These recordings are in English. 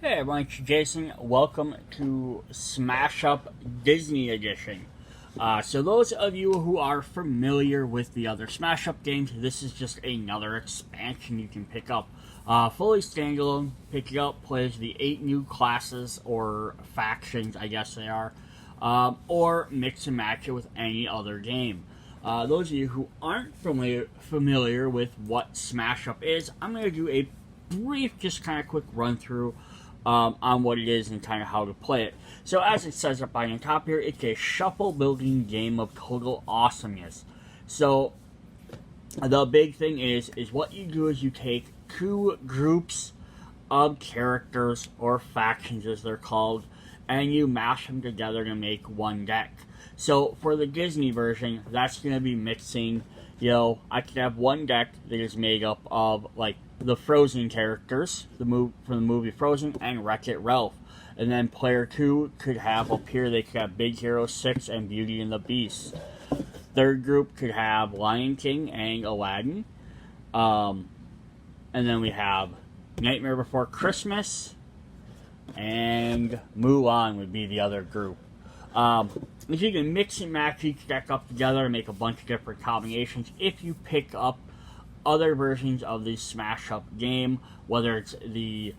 Hey everyone, it's Jason. Welcome to Smash Up Disney Edition. So those of you who are familiar with the other Smash Up games, this is just another expansion you can pick up. Fully standalone, pick it up, plays the 8 new classes or factions, I guess they are, or mix and match it with any other game. Those of you who aren't familiar with what Smash Up is, I'm going to do a brief, just kind of quick run through on what it is and kind of how to play it. So as it says up on top here, it's a shuffle building game of total awesomeness. So the big thing is what you do is you take two groups of characters or factions as they're called, and you mash them together to make one deck. So for the Disney version, that's going to be mixing, I could have one deck that is made up of like the Frozen characters, from the movie Frozen, and Wreck-It Ralph. And then player 2 could have up here, they could have Big Hero 6 and Beauty and the Beast. Third group could have Lion King and Aladdin. And then we have Nightmare Before Christmas, and Mulan would be the other group. If you can mix and match each deck up together and make a bunch of different combinations, if you pick up other versions of the Smash Up game, whether it's the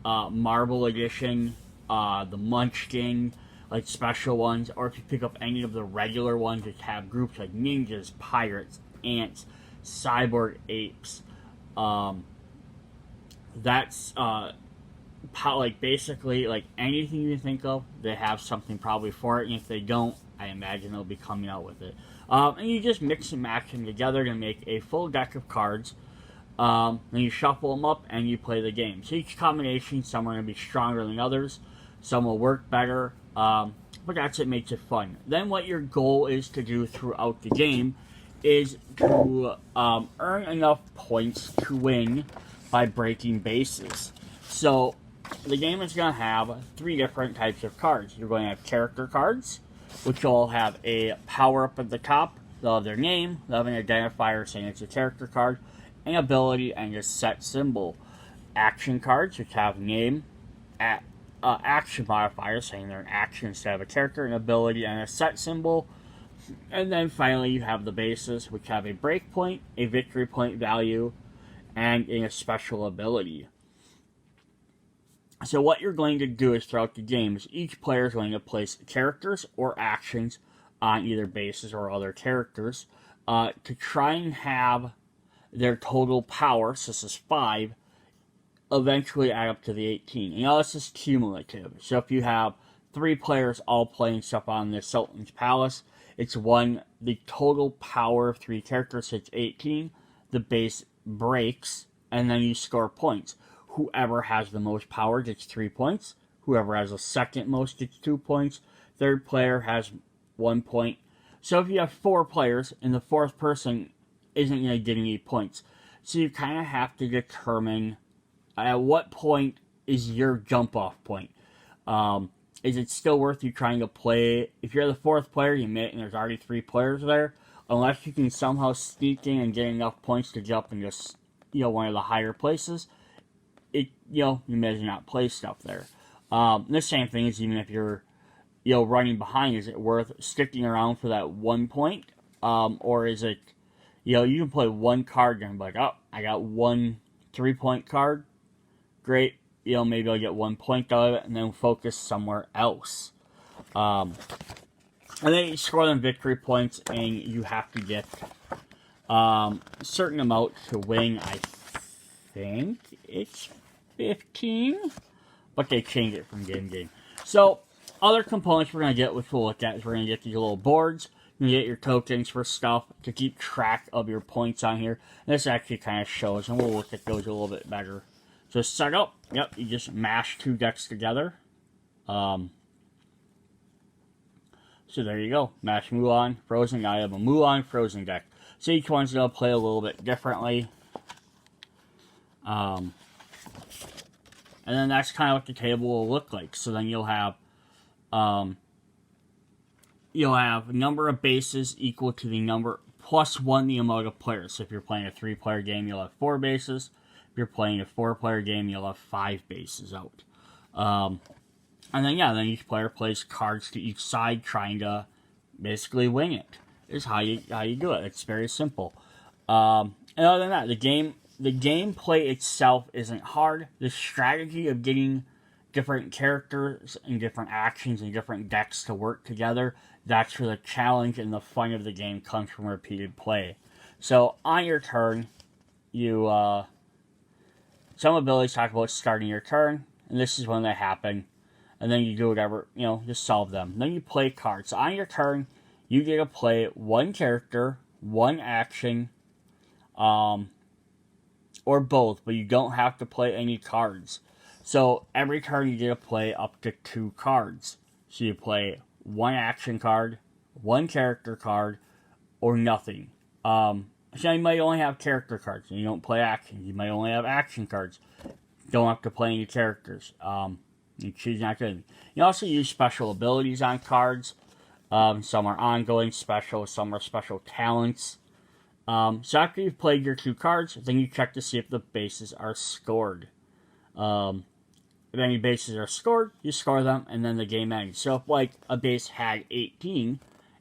Marble Edition, the Munchkin, like special ones, or if you pick up any of the regular ones that have groups like ninjas, pirates, ants, cyborg apes, that's like basically like anything you think of, they have something probably for it, and if they don't, I imagine they'll be coming out with it. And you just mix and match them together to make a full deck of cards. Then you shuffle them up and you play the game. So each combination, some are going to be stronger than others, some will work better, but that's what makes it fun. Then what your goal is to do throughout the game is to earn enough points to win by breaking bases. So the game is going to have 3 different types of cards. You're going to have character cards, which will have a power-up at the top. They'll have their name, they'll have an identifier saying it's a character card, an ability, and a set symbol. Action cards, which have name, action modifier saying they're an action instead of a character, an ability, and a set symbol. And then finally you have the bases, which have a break point, a victory point value, and a special ability. So what you're going to do is throughout the game is each player is going to place characters or actions on either bases or other characters to try and have their total power, so this is 5, eventually add up to the 18. And now this is cumulative. So if you have 3 players all playing stuff on the Sultan's Palace, it's the total power of 3 characters hits 18, the base breaks, and then you score points. Whoever has the most power gets 3 points. Whoever has the second most gets 2 points. Third player has 1 point. So if you have 4 players and the 4th person isn't going to get any points, so you kind of have to determine at what point is your jump off point. Is it still worth you trying to play? If you're the 4th player, you admit, and there's already 3 players there, unless you can somehow sneak in and get enough points to jump in just one of the higher places, you may not play stuff there. The same thing is even if you're, running behind, is it worth sticking around for that 1 point? Or is it, you can play 1 card and be like, oh, I got 1 3-point card. Great. Maybe I'll get 1 point out of it and then focus somewhere else. And then you score them victory points and you have to get a certain amount to win. I think it's 15, but they change it from game to game. So, other components we're going to get, which we'll look at, is we're going to get these little boards. You get your tokens for stuff to keep track of your points on here. And this actually kind of shows, and we'll look at those a little bit better. So, set up, you just mash 2 decks together. So, there you go. Mash Mulan, Frozen. I have a Mulan Frozen deck. So, each one's going to play a little bit differently. And then that's kind of what the table will look like. So then you'll have number of bases equal to the number plus 1 the amount of players. So if you're playing a 3-player game, you'll have 4 bases. If you're playing a 4-player game, you'll have 5 bases out. And then each player plays cards to each side, trying to basically win it. Is how you do it. It's very simple. And other than that, the gameplay itself isn't hard. The strategy of getting different characters and different actions and different decks to work together, that's where the challenge and the fun of the game comes from repeated play. So on your turn, you some abilities talk about starting your turn, and this is when they happen. And then you do whatever, just solve them. Then you play cards. So on your turn, you get to play one character, one action, or both, but you don't have to play any cards. So every turn you get to play up to 2 cards. So you play one action card, one character card, or nothing. So you might only have character cards, and you don't play action. You might only have action cards. Don't have to play any characters. You choose not to. You also use special abilities on cards. Some are ongoing special, some are special talents. So after you've played your 2 cards, then you check to see if the bases are scored. If any bases are scored, you score them, and then the game ends. So if, like, a base had 18,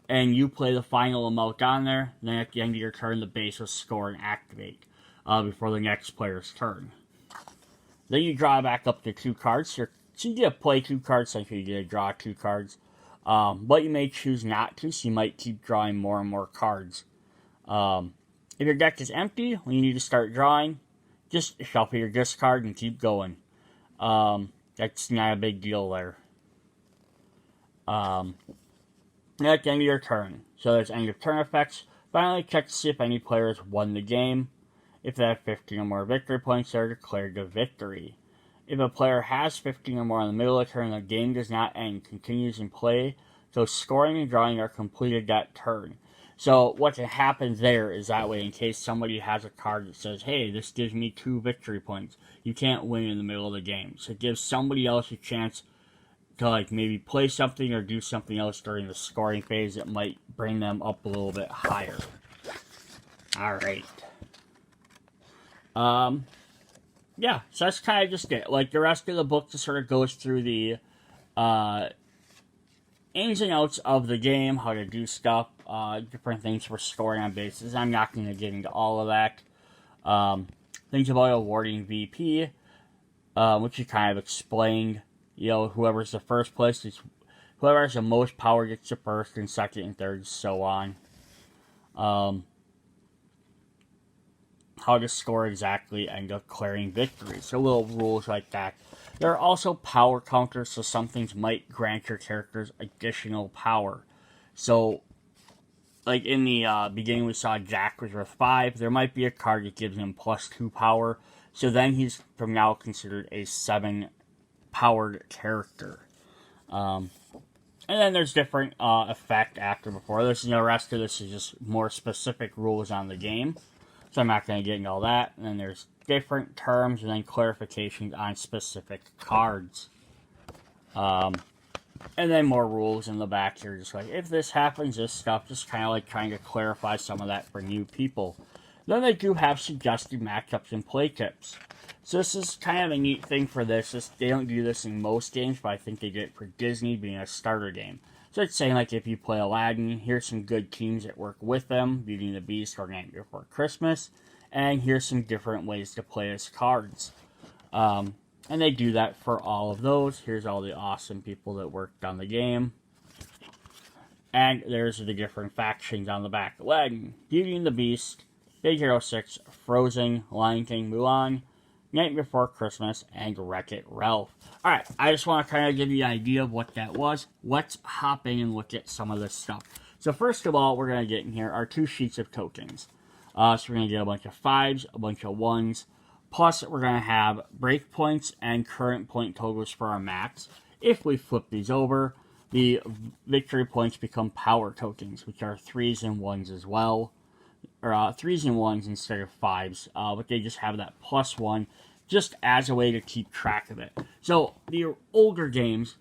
and you play the final amount on there, then at the end of your turn, the base will score and activate before the next player's turn. Then you draw back up to 2 cards. So you get to play 2 cards, so you get to draw 2 cards. But you may choose not to, so you might keep drawing more and more cards. If your deck is empty, when you need to start drawing, just shuffle your discard and keep going. That's not a big deal there. At the end of your turn. So there's end of turn effects. Finally, check to see if any players won the game. If they have 15 or more victory points, they're declared a victory. If a player has 15 or more in the middle of the turn, the game does not end, continues in play, so scoring and drawing are completed that turn. So what can happen there is that way, in case somebody has a card that says, hey, this gives me 2 victory points, you can't win in the middle of the game. So it gives somebody else a chance to maybe play something or do something else during the scoring phase that might bring them up a little bit higher. Alright. Yeah, so that's kind of just it. The rest of the book just sort of goes through the ins and outs of the game, how to do stuff, different things for scoring on bases. I'm not going to get into all of that. Things about awarding VP, which you kind of explained. Whoever's the first place, whoever has the most power gets the first and second and third, so on. How to score exactly and declaring victory. So little rules like that. There are also power counters, so some things might grant your characters additional power. So, like in the beginning we saw Jack was worth 5, there might be a card that gives him +2 power, so then he's from now considered a 7 powered character. And then there's different effect after before. This is the rest of this is just more specific rules on the game. So I'm not going to get into all that. And then there's different terms and then clarifications on specific cards. And then more rules in the back here. Just like, if this happens, this stuff. Just kind of like trying to clarify some of that for new people. Then they do have suggested matchups and play tips. So this is kind of a neat thing for this. They don't do this in most games, but I think they did it for Disney being a starter game. So it's saying, if you play Aladdin, here's some good teams that work with them, Beauty and the Beast or Night Before Christmas, and here's some different ways to play as cards. And they do that for all of those. Here's all the awesome people that worked on the game. And there's the different factions on the back. Aladdin, Beauty and the Beast, Big Hero 6, Frozen, Lion King, Mulan, Night Before Christmas, and Wreck-It Ralph. Alright, I just want to kind of give you an idea of what that was. Let's hop in and look at some of this stuff. So first of all, we're going to get in here are 2 sheets of tokens. So we're going to get a bunch of 5s, a bunch of 1s, plus we're going to have breakpoints and current point totals for our max. If we flip these over, the victory points become power tokens, which are 3s and 1s as well. Or 3s and 1s instead of 5s, but they just have that +1 just as a way to keep track of it. So the older games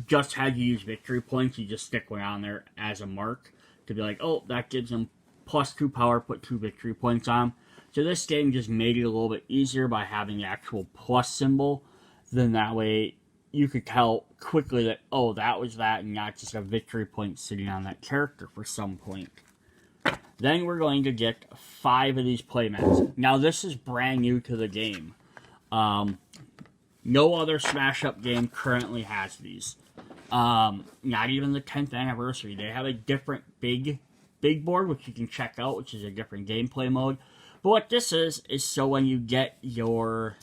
just had you use victory points. You just stick one on there as a mark to be like, oh, that gives them +2 power, put 2 victory points on. So this game just made it a little bit easier by having the actual plus symbol then that way you could tell quickly that, oh, that was that, and not just a victory point sitting on that character for some point. Then we're going to get 5 of these playmats. Now, this is brand new to the game. No other Smash Up game currently has these. Not even the 10th anniversary. They have a different big board, which you can check out, which is a different gameplay mode. But what this is so when you get your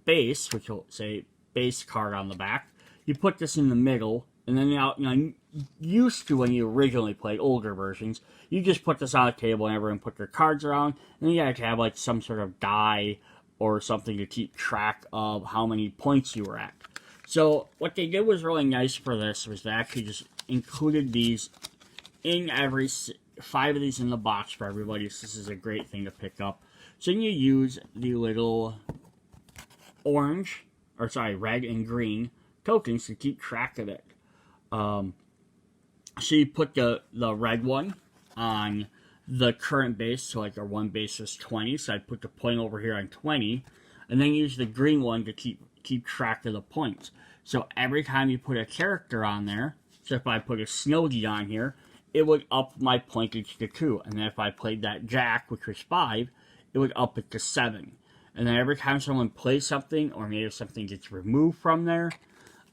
base, which will say base card on the back, you put this in the middle, and then used to when you originally played older versions, you just put this on a table and everyone put their cards around, and then you had to have like some sort of die or something to keep track of how many points you were at. So what they did was really nice for this, was they actually just included these in every 5 of these in the box for everybody, so this is a great thing to pick up. So you use the little red and green tokens to keep track of it. So you put the red one on the current base, so like our one base is 20, so I'd put the point over here on 20, and then use the green one to keep track of the points. So every time you put a character on there, so if I put a Snowdy on here, it would up my pointage to 2, and then if I played that Jack, which was 5, it would up it to 7. And then every time someone plays something, or maybe something gets removed from there,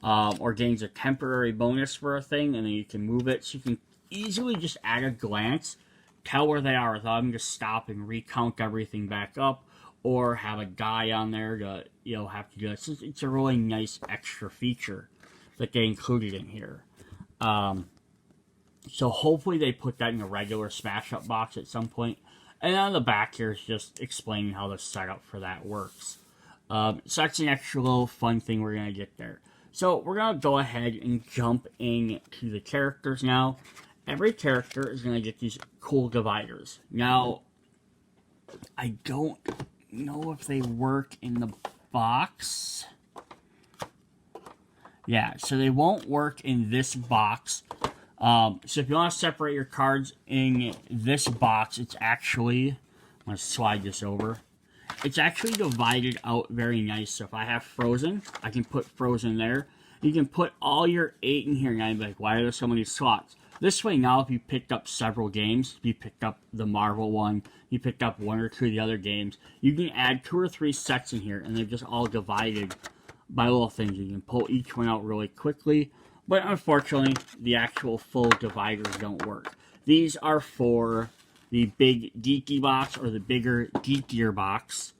or gains a temporary bonus for a thing, and then you can move it. So you can easily just at a glance tell where they are without having to stop and recount everything back up, or have a die on there to have to do it. So it's a really nice extra feature that they included in here. So hopefully they put that in a regular Smash Up box at some point. And on the back here is just explaining how the setup for that works. So that's an extra little fun thing we're going to get there. So we're going to go ahead and jump into the characters now. Every character is going to get these cool dividers. Now, I don't know if they work in the box. Yeah, so they won't work in this box. So if you want to separate your cards in this box, it's actually, I'm going to slide this over. It's actually divided out very nice. So if I have Frozen, I can put Frozen there. You can put all your 8 in here, and I'd be like, why are there so many slots? This way now, if you picked up several games, if you picked up the Marvel one, you picked up 1 or 2 of the other games, you can add 2 or 3 sets in here, and they're just all divided by little things. You can pull each one out really quickly, but unfortunately, the actual full dividers don't work. These are for the big geeky box, or the bigger, geekier box,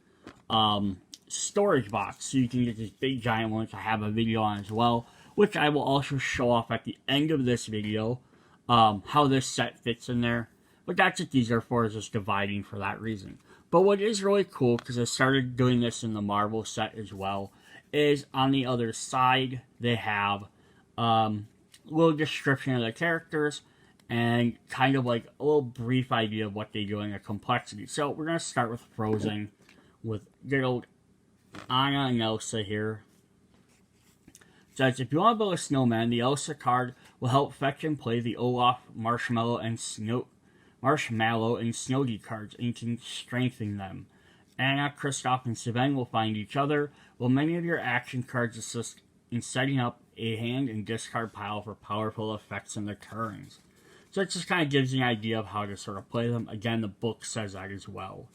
storage box. So you can get this big giant one, which I have a video on as well, which I will also show off at the end of this video, how this set fits in there. But that's what these are for, is just dividing for that reason. But what is really cool, because I started doing this in the Marvel set as well, is on the other side, they have a little description of the characters, and kind of like a little brief idea of what they do in the complexity. So we're going to start with Frozen, with good old Anna and Elsa here. So if you want to build a snowman, the Elsa card will help fetch and play the Olaf, Marshmallow, and Snowdy cards, and you can strengthen them. Anna, Kristoff, and Sven will find each other, while many of your action cards assist in setting up a hand and discard pile for powerful effects in their turns. So it just kind of gives you an idea of how to sort of play them. Again, the book says that as well.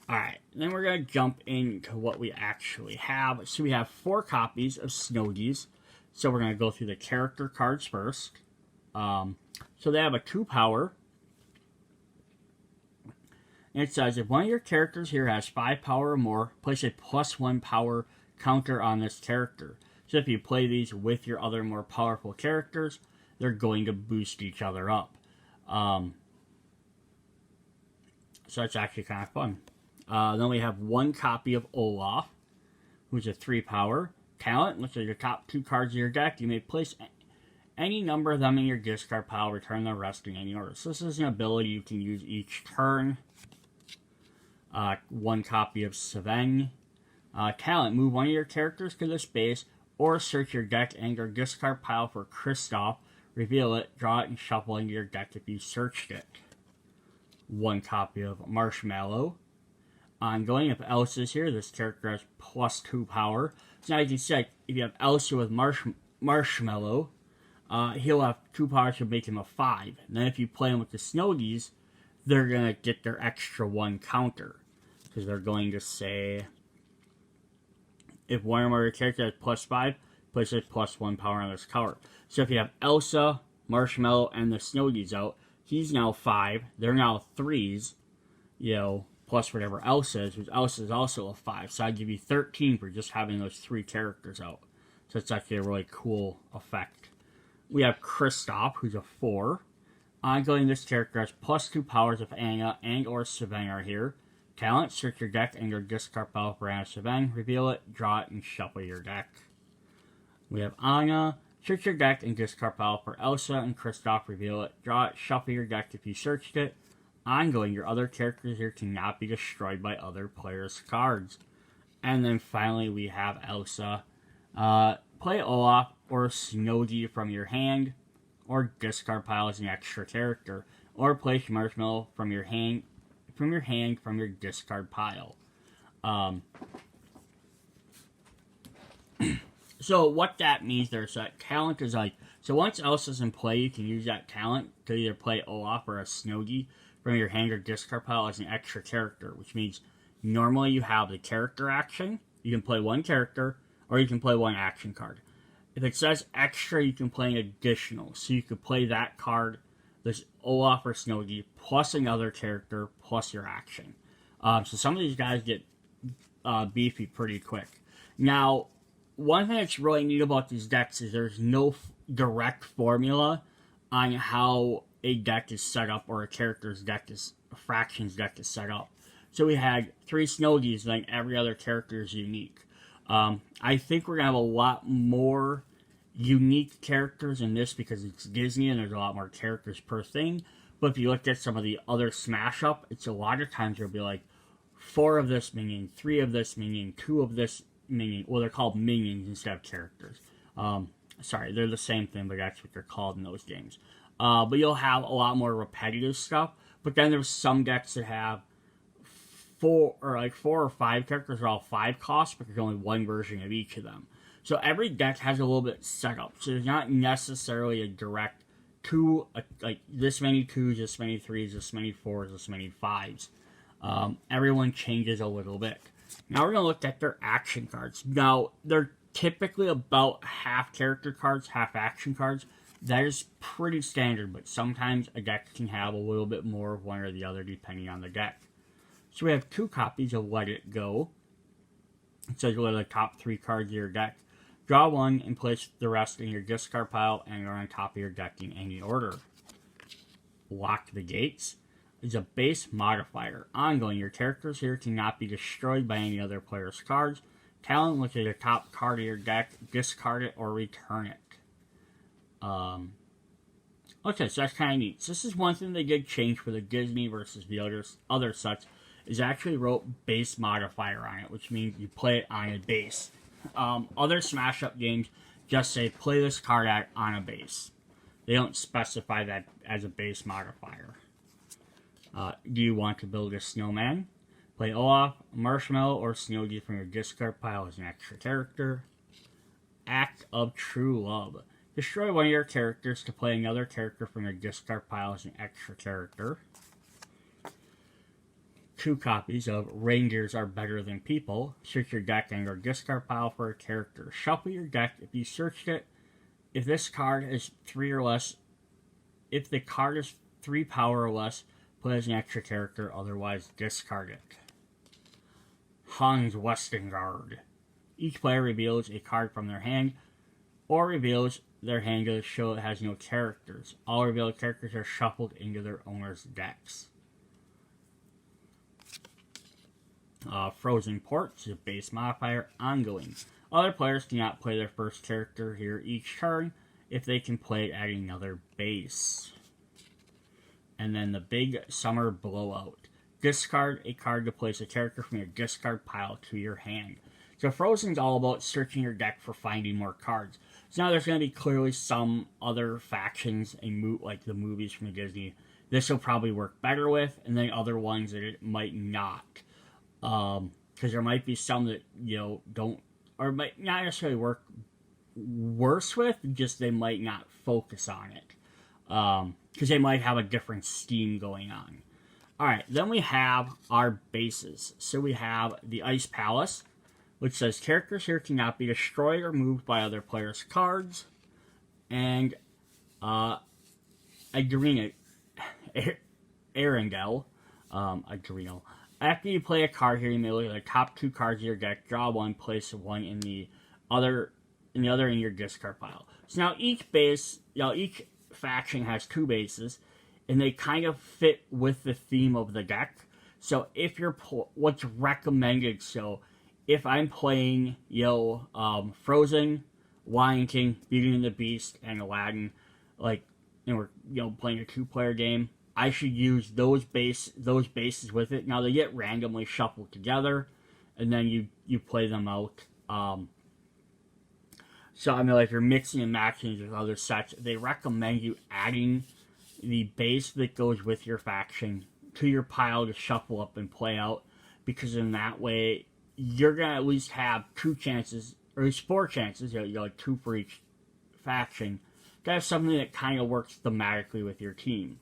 Alright, then we're going to jump into what we actually have. So we have 4 copies of Snowdies. So we're going to go through the character cards first. So they have a 2 power. And it says, if one of your characters here has 5 power or more, place a +1 power counter on this character. So if you play these with your other more powerful characters, they're going to boost each other up. So it's actually kind of fun. Then we have 1 copy of Olaf, who's a 3 power. Talent, which are your top 2 cards of your deck. You may place any number of them in your discard pile, return the rest in any order. So this is an ability you can use each turn. 1 copy of Sven. Talent, move one of your characters to this base, or search your deck and your discard pile for Kristoff, reveal it, draw it, and shuffle into your deck if you searched it. 1 copy of Marshmallow. Ongoing, if Elsa is here, this character has +2 power. So now you can see, like, if you have Elsa with Marshmallow, he'll have 2 powers to make him a 5. And then if you play him with the Snowdies, they're going to get their extra 1 counter. Because they're going to say, if one or more of your characters has +5, place a +1 power on this card. So if you have Elsa, Marshmallow, and the Snowdies out, he's now 5. They're now 3s, plus whatever Elsa is, which Elsa is also a 5. So I'd give you 13 for just having those 3 characters out. So it's actually a really cool effect. We have Kristoff, who's a 4. Ongoing, this character has +2 powers if Anna and or Sven are here. Talent, search your deck and your discard pile for Anna Sven, reveal it, draw it, and shuffle your deck. We have Anna, search your deck and discard pile for Elsa and Kristoff, reveal it, draw it, shuffle your deck if you searched it. Ongoing, your other characters here cannot be destroyed by other players' cards. And then finally we have Elsa. Play Olaf or Snowdy from your hand, or discard pile as an extra character, or place Marshmallow from your hand from your discard pile. So what that means, there's that talent is like, so once Elsa's in play, you can use that talent to either play Olaf or a Snowdy from your hand or discard pile as an extra character, which means normally you have the character action, you can play 1 character, or you can play 1 action card. If it says extra, you can play an additional, so you could play that card, this Olaf or Snowdy, plus another character, plus your action. So some of these guys get beefy pretty quick. Now, one thing that's really neat about these decks is there's no direct formula on how a deck is set up, or a character's deck is, a fractions deck is set up. So we had 3 Snowdies, like every other character is unique. I think we're going to have a lot more unique characters in this because it's Disney and there's a lot more characters per thing. But if you look at some of the other Smash Up, it's a lot of times there'll be like 4 of this minion, 3 of this minion, 2 of this minion. Well, they're called minions instead of characters. Sorry, they're the same thing, but that's what they're called in those games. But you'll have a lot more repetitive stuff. But then there's some decks that have 4 or 5 characters are all 5 costs, but there's only 1 version of each of them. So every deck has a little bit set up. So there's not necessarily a direct 2, like this many 2s, this many 3s, this many 4s, this many 5s. Everyone changes a little bit. Now we're going to look at their action cards. Now, they're typically about half character cards, half action cards. That is pretty standard, but sometimes a deck can have a little bit more of one or the other depending on the deck. So we have 2 copies of Let It Go. It says what are the top 3 cards of your deck. Draw 1 and place the rest in your discard pile and are on top of your deck in any order. Lock the Gates is a base modifier. Ongoing, your characters here cannot be destroyed by any other player's cards. Talent, look at the top card of your deck, discard it or return it. Okay, so that's kind of neat. So this is one thing they did change for the Disney versus the other sets, is actually wrote base modifier on it, which means you play it on a base. Other Smash Up games just say play this card on a base. They don't specify that as a base modifier. Do you want to build a snowman? Play Olaf, Marshmallow, or Snowdy from your discard pile as an extra character. Act of True Love. Destroy one of your characters to play another character from your discard pile as an extra character. 2 copies of Reindeers Are Better Than People. Search your deck and your discard pile for a character. Shuffle your deck if you searched it. If this card is 3 or less, if the card is 3 power or less, play as an extra character, otherwise discard it. Hans Westengard. Each player reveals a card from their hand, or reveals their hand to show it has no characters. All revealed characters are shuffled into their owner's decks. Frozen Port is a base modifier. Ongoing. Other players cannot play their first character here each turn if they can play it at another base. And then the Big Summer Blowout. Discard a card to place a character from your discard pile to your hand. So Frozen's all about searching your deck for finding more cards. So now there's going to be clearly some other factions, like the movies from Disney, this will probably work better with, and then other ones that it might not. Because there might be some that don't, or might not necessarily work worse with, just they might not focus on it, because they might have a different scheme going on. Alright, then we have our bases. So we have the Ice Palace, which says characters here cannot be destroyed or moved by other players' cards. And Arendelle, Adrenal. After you play a card here, you may look at the top 2 cards of your deck, draw one, place one in the other in your discard pile. So now each base, each faction has 2 bases, and they kind of fit with the theme of the deck. So if you're what's recommended, so if I'm playing Frozen, Lion King, Beauty and the Beast, and Aladdin, and we're playing a 2-player game, I should use those bases with it. Now they get randomly shuffled together, and then you play them out. So I mean, if you're mixing and matching with other sets, they recommend you adding the base that goes with your faction to your pile to shuffle up and play out, because in that way you're gonna at least have 2 chances, or at least 4 chances, 2 for each faction, to have something that kind of works thematically with your team.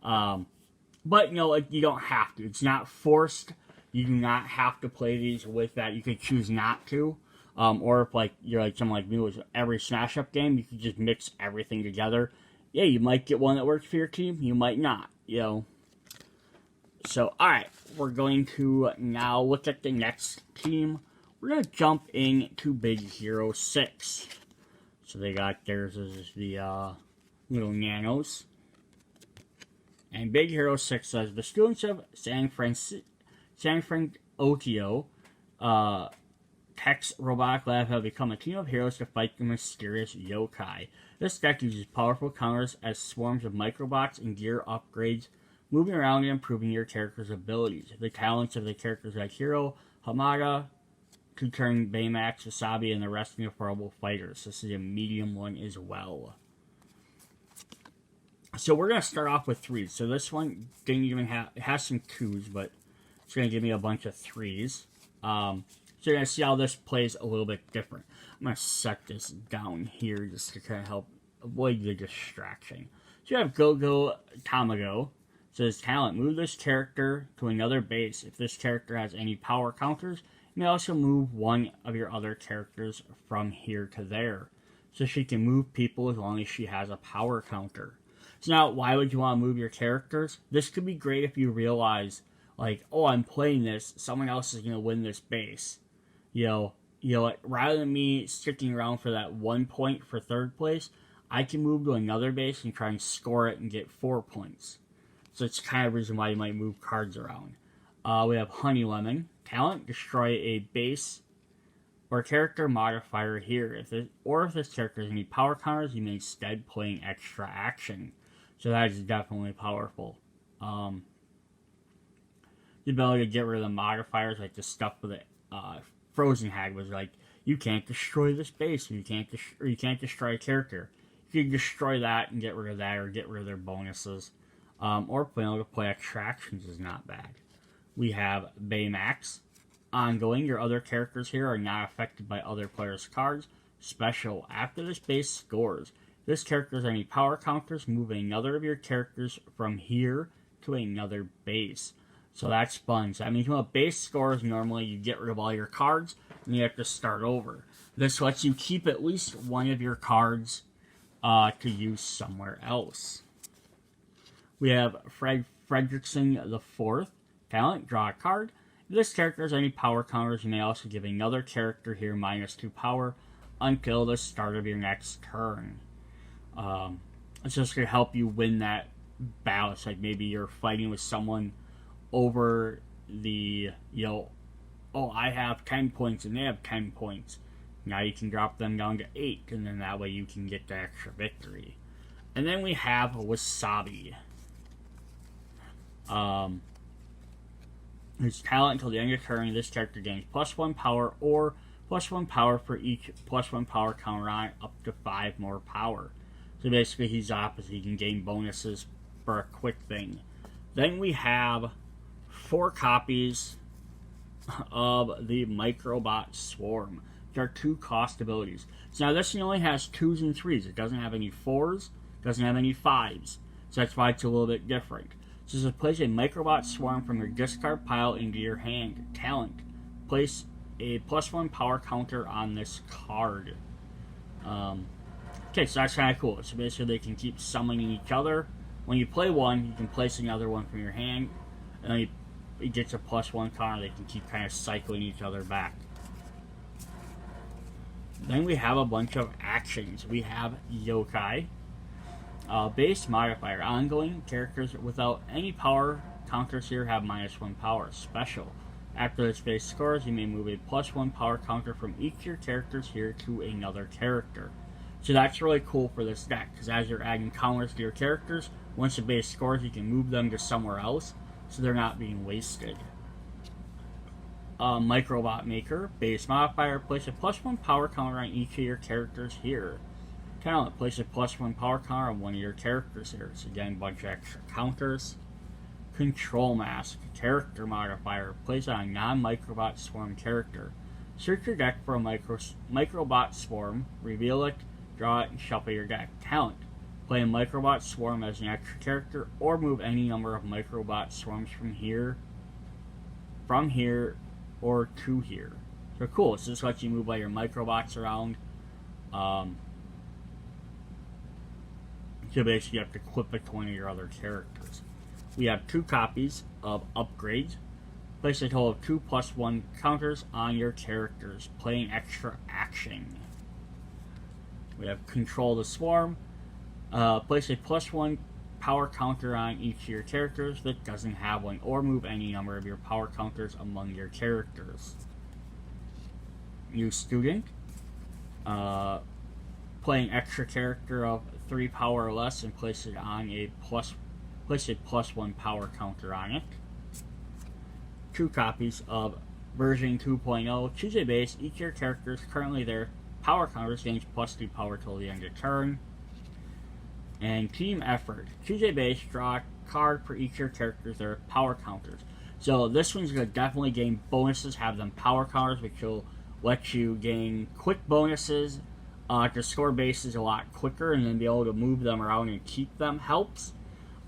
But you don't have to. It's not forced. You do not have to play these with that. You could choose not to. Or if you're someone like me with every Smash Up game, you could just mix everything together. Yeah, you might get one that works for your team. You might not. So, alright, we're going to now look at the next team. We're going to jump into Big Hero 6. So they got theirs as the little nanos. And Big Hero 6 says, the students of San Francisco Tech's robotic lab have become a team of heroes to fight the mysterious yokai. This deck uses powerful counters as swarms of microbots and gear upgrades, moving around and improving your character's abilities. The talents of the characters like Hiro, Hamada, to turn Baymax, Wasabi, and the rest of the affordable fighters. This is a medium one as well. So we're going to start off with 3s. So this one didn't even have, it has some 2s, but it's going to give me a bunch of 3s. So you're going to see how this plays a little bit different. I'm going to set this down here just to kind of help avoid the distraction. So you have Gogo Tamago. So his talent, move this character to another base. If this character has any power counters, you may also move one of your other characters from here to there. So she can move people as long as she has a power counter. So now, why would you want to move your characters? This could be great if you realize, oh, I'm playing this, someone else is going to win this base. Rather than me sticking around for that 1 point for 3rd place, I can move to another base and try and score it and get 4 points. So it's kind of the reason why you might move cards around. We have Honey Lemon. Talent, destroy a base or character modifier here. If this character has any power counters, you may instead play an extra action. So that is definitely powerful. The ability to get rid of the modifiers, like the stuff with it. Frozen Hag was like, you can't destroy this base, or you can't destroy a character. You can destroy that and get rid of that, or get rid of their bonuses. Or being able to play extra actions is not bad. We have Baymax. Ongoing, your other characters here are not affected by other players' cards. Special, after this base scores, this character has any power counters, move another of your characters from here to another base. So that's fun. So that means when a base scores, normally you get rid of all your cards and you have to start over. This lets you keep at least one of your cards to use somewhere else. We have Fredrickson IV. Talent, draw a card. If this character has any power counters, you may also give another character here -2 power until the start of your next turn. It's just going to help you win that battle. It's like maybe you're fighting with someone over the, I have 10 points and they have 10 points. Now you can drop them down to 8, and then that way you can get the extra victory. And then we have Wasabi. His talent until the end of your turn, this character gains +1 power or +1 power for each +1 power counter on it, up to 5 more power. So basically he's opposite. He can gain bonuses for a quick thing. Then we have 4 copies of the Microbot Swarm. There are 2 cost abilities. So now this one only has 2s and 3s. It doesn't have any 4s, doesn't have any 5s. So that's why it's a little bit different. So this place a Microbot Swarm from your discard pile into your hand. Talent. Place a +1 power counter on this card. Okay, so that's kind of cool. So basically they can keep summoning each other. When you play one, you can place another one from your hand, and then it gets a +1 counter. They can keep kind of cycling each other back. Then we have a bunch of actions. We have Yokai. Base modifier. Ongoing characters without any power counters here have -1 power. Special. After this base scores, you may move a +1 power counter from each of your characters here to another character. So that's really cool for this deck, because as you're adding counters to your characters, once the base scores, you can move them to somewhere else, so they're not being wasted. Microbot Maker. Base modifier. Place a +1 power counter on each of your characters here. Talent. Place a +1 power counter on one of your characters here. So again, a bunch of extra counters. Control Mask. Character modifier. Place on a non-Microbot Swarm character. Search your deck for a Microbot Swarm. Reveal it. Draw it and shuffle your deck. Talent. Play a Microbot Swarm as an extra character, or move any number of Microbot Swarms from here, or to here. So cool. So this lets you move all your Microbots around. So basically you have to equip it to one of your other characters. We have 2 copies of Upgrades. Place a total of 2 +1 counters on your characters. Playing extra action. We have Control the Swarm. Place a +1 power counter on each of your characters that doesn't have one, or move any number of your power counters among your characters. New Student. Playing extra character of 3 power or less and place it on place a +1 power counter on it. 2 copies of version 2.0. Choose a base. Each of your characters currently their power counters gains +2 power till the end of turn. And Team Effort. Choose a base, draw a card for each of your characters, their power counters. So this one's going to definitely gain bonuses, have them power counters, which will let you gain quick bonuses to score bases a lot quicker, and then be able to move them around and keep them helps.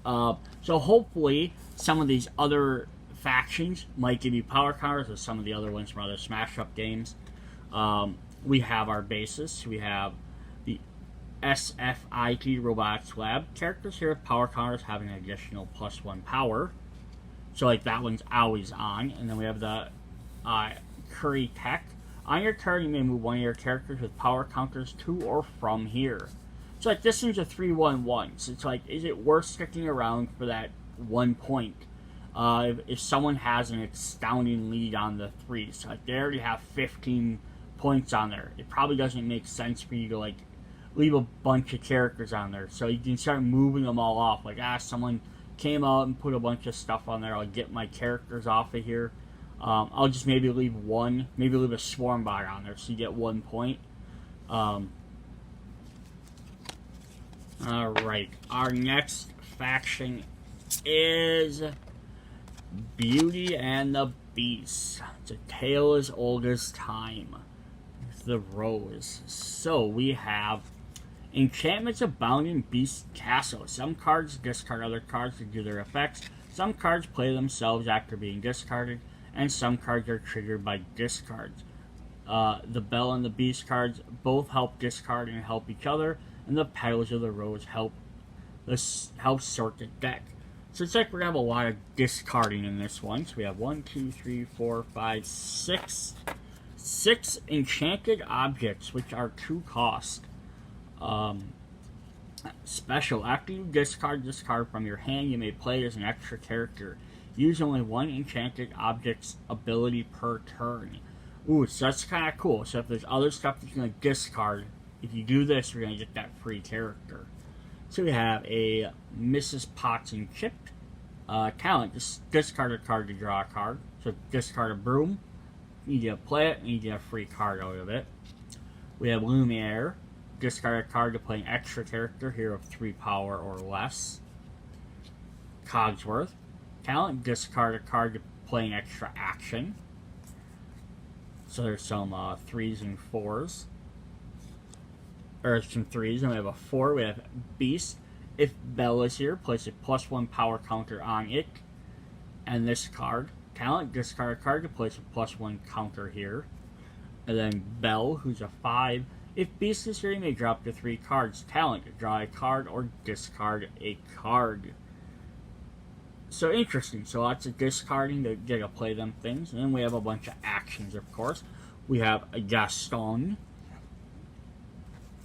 So hopefully some of these other factions might give you power counters, or some of the other ones from other Smash Up games. We have our bases. We have the SFIT Robotics Lab characters here with power counters having an additional +1 power. So like that one's always on. And then we have the Curry Tech. On your turn, you may move one of your characters with power counters to or from here. So like this one's a 3-1-1. So it's like, is it worth sticking around for that 1 point? If someone has an astounding lead on the 3s, like they already have 15 points on there, it probably doesn't make sense for you to like leave a bunch of characters on there. So you can start moving them all off. Like, someone came out and put a bunch of stuff on there. I'll get my characters off of here. I'll just maybe leave one, maybe leave a Swarm Bot on there so you get 1 point. Alright, our next faction is Beauty and the Beast. It's a tale as old as time. The Rose. So we have Enchantments Abound in Beast Castle. Some cards discard other cards to do their effects. Some cards play themselves after being discarded, and some cards are triggered by discards. The Belle and the Beast cards both help discard and help each other, and the Petals of the Rose help sort the deck. So it's like we're going to have a lot of discarding in this one. So we have 1, 2, 3, 4, 5, 6. 6 enchanted objects, which are 2 cost. Special. After you discard this card from your hand, you may play it as an extra character. Use only 1 enchanted object's ability per turn. Ooh, so that's kind of cool. So if there's other stuff that you're going to discard, if you do this, you're going to get that free character. So we have a Mrs. Potts and Chip. Talent. Just discard a card to draw a card. So discard a broom. You need to play it, and you get a free card out of it. We have Lumiere. Discard a card to play an extra character here of 3 power or less. Cogsworth. Talent. Discard a card to play an extra action. So there's some 3s and 4s. Or some 3s, and we have a 4. We have Beast. If Belle is here, place a +1 power counter on it. And this card. Talent, discard a card to place a +1 counter here. And then Belle, who's a 5. If Beast is here, you may drop to 3 cards. Talent, draw a card or discard a card. So interesting. So lots of discarding to get to play them things. And then we have a bunch of actions, of course. We have a Gaston.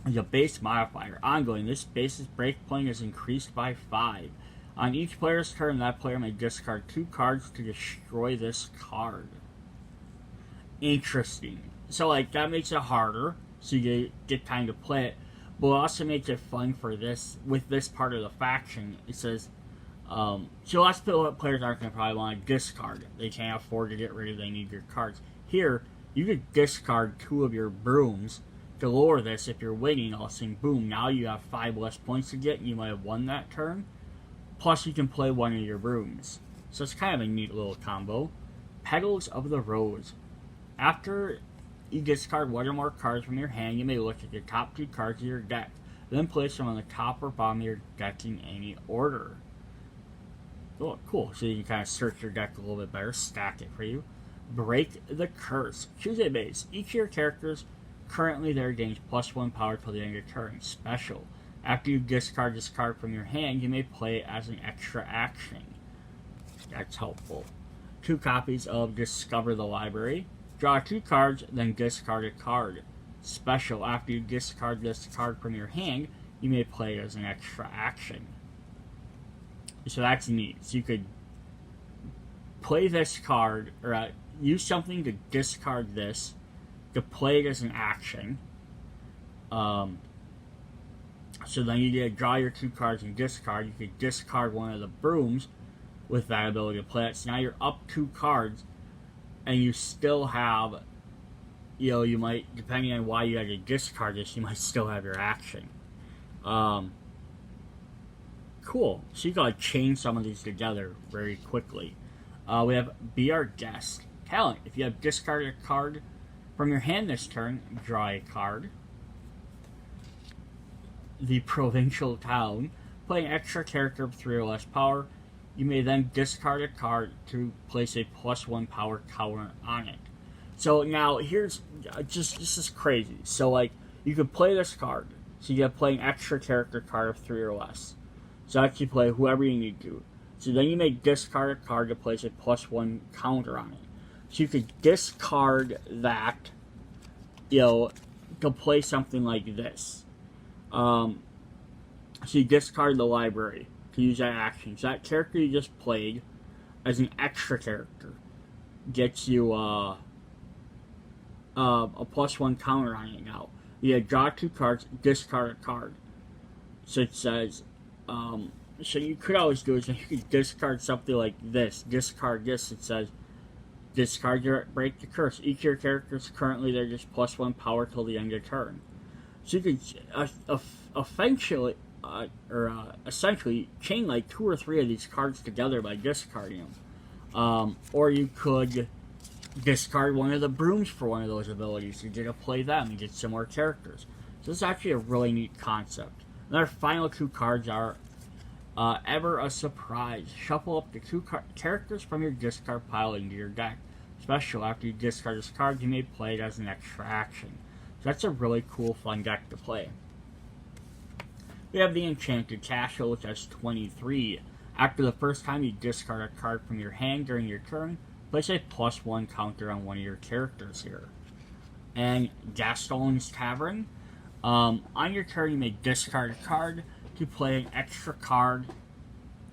The base modifier. Ongoing. This base's breakpoint is increased by 5. On each player's turn, that player may discard 2 cards to destroy this card. Interesting. So, like, that makes it harder, so you get time to play it. But it also makes it fun for this, with this part of the faction. It says, so lots of players aren't going to probably want to discard it. They can't afford to get rid of it, they need your cards. Here, you could discard 2 of your brooms to lower this. If you're winning, all of a sudden, boom, now you have 5 less points to get, and you might have won that turn. Plus, you can play 1 of your brooms. So it's kind of a neat little combo. Petals of the Rose. After you discard 1 or more cards from your hand, you may look at the top 2 cards of your deck. Then place them on the top or bottom of your deck in any order. Oh, cool. So you can kind of search your deck a little bit better, stack it for you. Break the Curse. Choose a base. Each of your characters currently there gains +1 power till the end of your turn. Special. After you discard this card from your hand, you may play it as an extra action. That's helpful. 2 copies of Discover the Library. Draw 2 cards, then discard a card. Special. After you discard this card from your hand, you may play it as an extra action. So that's neat. So you could play this card, or use something to discard this, to play it as an action. So then you get to draw your 2 cards and discard. You could discard 1 of the brooms with that ability to play it. So now you're up 2 cards, and you still have, you might, depending on why you had to discard this, you might still have your action. Cool. So you gotta chain some of these together very quickly. We have Be Our Guest. Talent. If you have discarded a card from your hand this turn, draw a card. The Provincial Town. Play an extra character of 3 or less power. You may then discard a card to place a +1 power counter on it. So now here's this is crazy. So like you could play this card. So you have to play an extra character card of 3 or less. So actually play whoever you need to. So then you may discard a card to place a +1 counter on it. So you could discard that, to play something like this. So you discard the library to use that action. So that character you just played as an extra character gets you a +1 counter on it now. You draw 2 cards, discard a card. So it says, so you could always do is you could discard something like this. Discard this. It says, discard your Break the Curse. Each of your characters currently they're just +1 power till the end of turn. So you could essentially chain like 2 or 3 of these cards together by discarding them. Or you could discard 1 of the brooms for 1 of those abilities. You get to play them and get some more characters. So this is actually a really neat concept. And our final 2 cards are Ever a Surprise. Shuffle up the 2 characters from your discard pile into your deck. Special. After you discard this card, you may play it as an extra action. So that's a really cool, fun deck to play. We have the Enchanted Castle, which has 23. After the first time you discard a card from your hand during your turn, place a +1 counter on 1 of your characters here. And Gaston's Tavern. On your turn, you may discard a card to play an extra card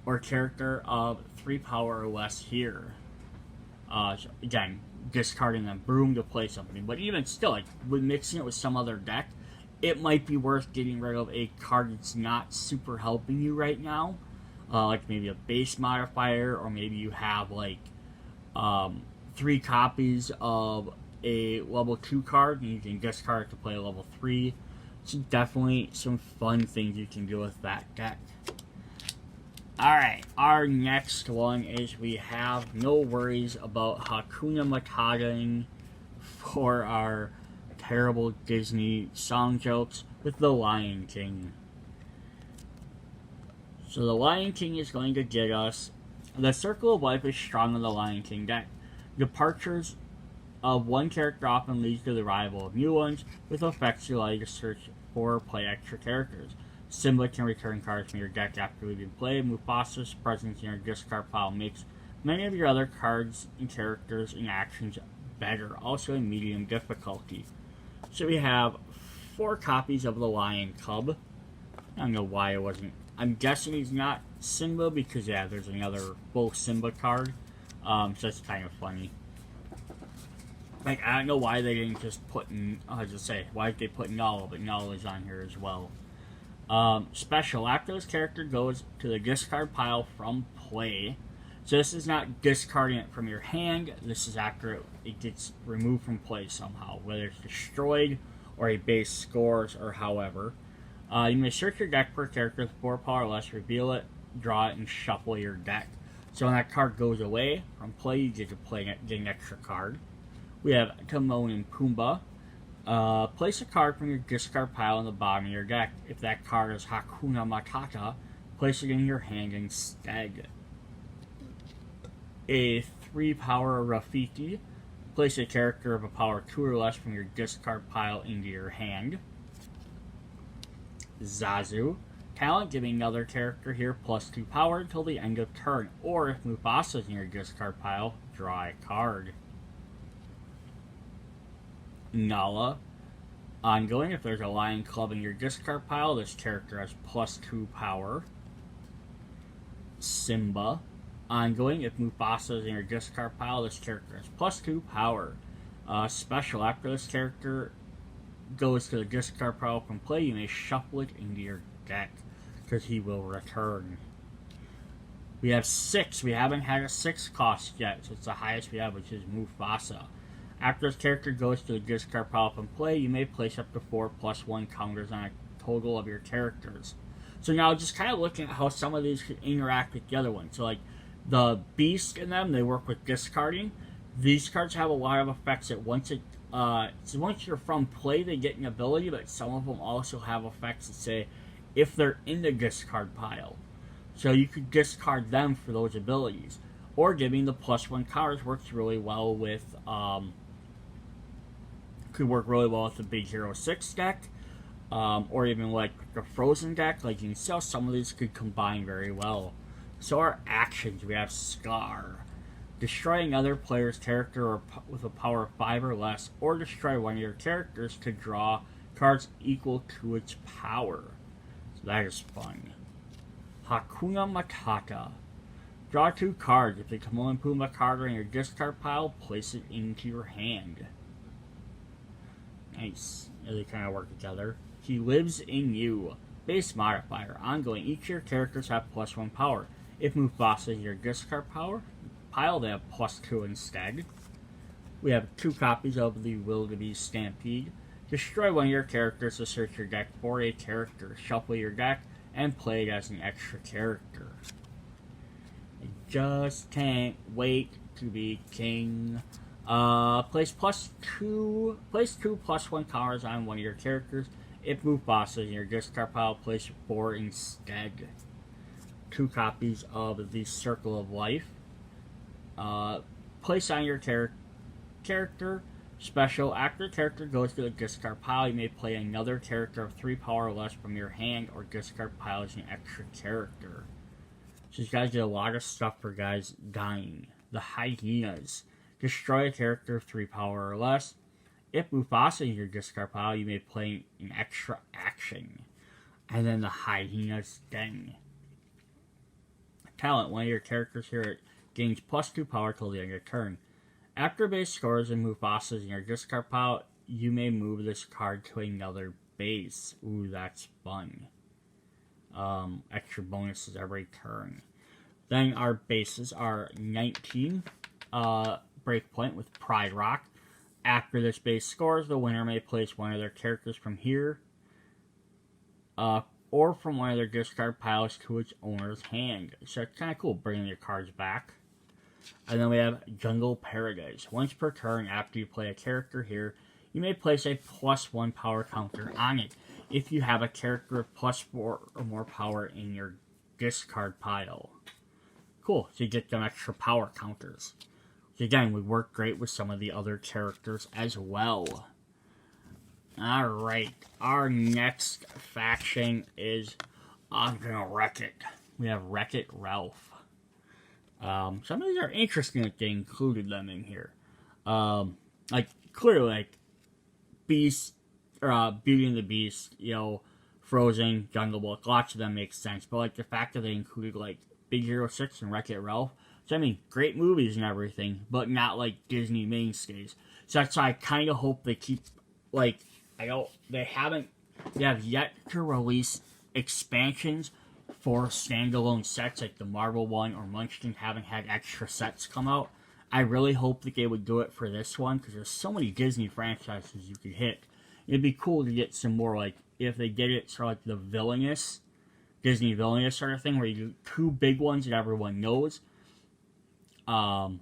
or character of 3 power or less here. So again, discarding a broom to play something. But even still, like, with mixing it with some other deck, it might be worth getting rid of a card that's not super helping you right now. Like maybe a base modifier, or maybe you have like 3 copies of a level 2 card and you can discard it to play a level 3. So definitely some fun things you can do with that deck. Alright, our next one is we have No Worries About Hakuna Matata for our terrible Disney song jokes with The Lion King. So The Lion King is going to get us the Circle of Life is strong in the Lion King deck. Departures of one character often leads to the arrival of new ones, with effects you allow you to search for or play extra characters. Simba can return cards from your deck after leaving play. Mufasa's presence in your discard pile makes many of your other cards and characters and actions better, also in medium difficulty. So we have 4 copies of the Lion Cub. I don't know why it wasn't. I'm guessing he's not Simba because, yeah, there's another full Simba card. So that's kind of funny. Like, I don't know why they didn't just put in, why did they put Nala, but Nala is on here as well. Special, after this character goes to the discard pile from play. So this is not discarding it from your hand, this is after it gets removed from play somehow, whether it's destroyed or a base scores or however. You may search your deck per character with 4 power or less, reveal it, draw it, and shuffle your deck. So when that card goes away from play, you get to get an extra card. We have Timon and Pumbaa. Place a card from your discard pile in the bottom of your deck. If that card is Hakuna Matata, place it in your hand instead. A 3 power Rafiki. Place a character of a power 2 or less from your discard pile into your hand. Zazu. Talent, giving another character here +2 power until the end of turn. Or if Mufasa is in your discard pile, draw a card. Nala. Ongoing, if there's a Lion Club in your discard pile, this character has +2 power. Simba. Ongoing, if Mufasa is in your discard pile, this character has +2 power. Special, after this character goes to the discard pile from play, you may shuffle it into your deck, because he will return. We have 6. We haven't had a 6 cost yet, so it's the highest we have, which is Mufasa. After this character goes to the discard pile from play, you may place up to 4+1 counters on a total of your characters. So now just kind of looking at how some of these could interact with the other ones. So like the Beast in them, they work with discarding. These cards have a lot of effects that once you're from play, they get an ability, but some of them also have effects that say if they're in the discard pile. So you could discard them for those abilities. Or giving the +1 cards works really well with, could work really well with the Big Hero 6 deck, or even like the Frozen deck. Like you can see how some of these could combine very well. So our actions, we have Scar. Destroy another player's character with a power of 5 or less, or destroy one of your characters to draw cards equal to its power. So that is fun. Hakuna Matata. Draw 2 cards. If the Timon and Pumbaa card are in your discard pile, place it into your hand. Nice. They kind of work together. He lives in you. Base modifier. Ongoing. Each of your characters have +1 power. If Mufasa is your discard pile, they have +2 instead. We have 2 copies of the Wildebeest Stampede. Destroy one of your characters to search your deck for a character. Shuffle your deck and play it as an extra character. I just can't wait to be king. Place 2 +1 counters on one of your characters. If Mufasa is in your discard pile, place 4 instead. 2 copies of the Circle of Life. Place on your character. Special, after the character goes to the discard pile, you may play another character of 3 power or less from your hand or discard pile as an extra character. So these guys did a lot of stuff for guys dying. The Hyenas. Destroy a character of 3 power or less. If Mufasa is in your discard pile, you may play an extra action. And then the Hyena's Den. Talent, one of your characters here gains +2 power till the end of turn. After base scores and Mufasa is in your discard pile, you may move this card to another base. Ooh, that's fun. Extra bonuses every turn. Then our bases are 19. Breakpoint with Pride Rock. After this base scores, the winner may place one of their characters from here, or from one of their discard piles to its owner's hand. So it's kind of cool bringing your cards back. And then we have Jungle Paradise. Once per turn after you play a character here, you may place a +1 power counter on it if you have a character with +4 or more power in your discard pile. Cool, so you get them extra power counters. Which again, would work great with some of the other characters as well. Alright, our next faction is I'm gonna wreck it. We have Wreck-It Ralph. Some of these are interesting that they included them in here. Like, clearly, like, Beast, or Beauty and the Beast, you know, Frozen, Jungle Book, lots of them make sense. But, like, the fact that they included, like, Big Hero 6 and Wreck-It Ralph, so, I mean, great movies and everything, but not, like, Disney mainstays. So that's why I kind of hope they keep, like, they have yet to release expansions for standalone sets, like the Marvel one or Munchkin haven't had extra sets come out. I really hope that they would do it for this one, because there's so many Disney franchises you could hit. It'd be cool to get some more, like, if they did it sort of like the Villainous, Disney Villainous sort of thing, where you do 2 big ones that everyone knows, and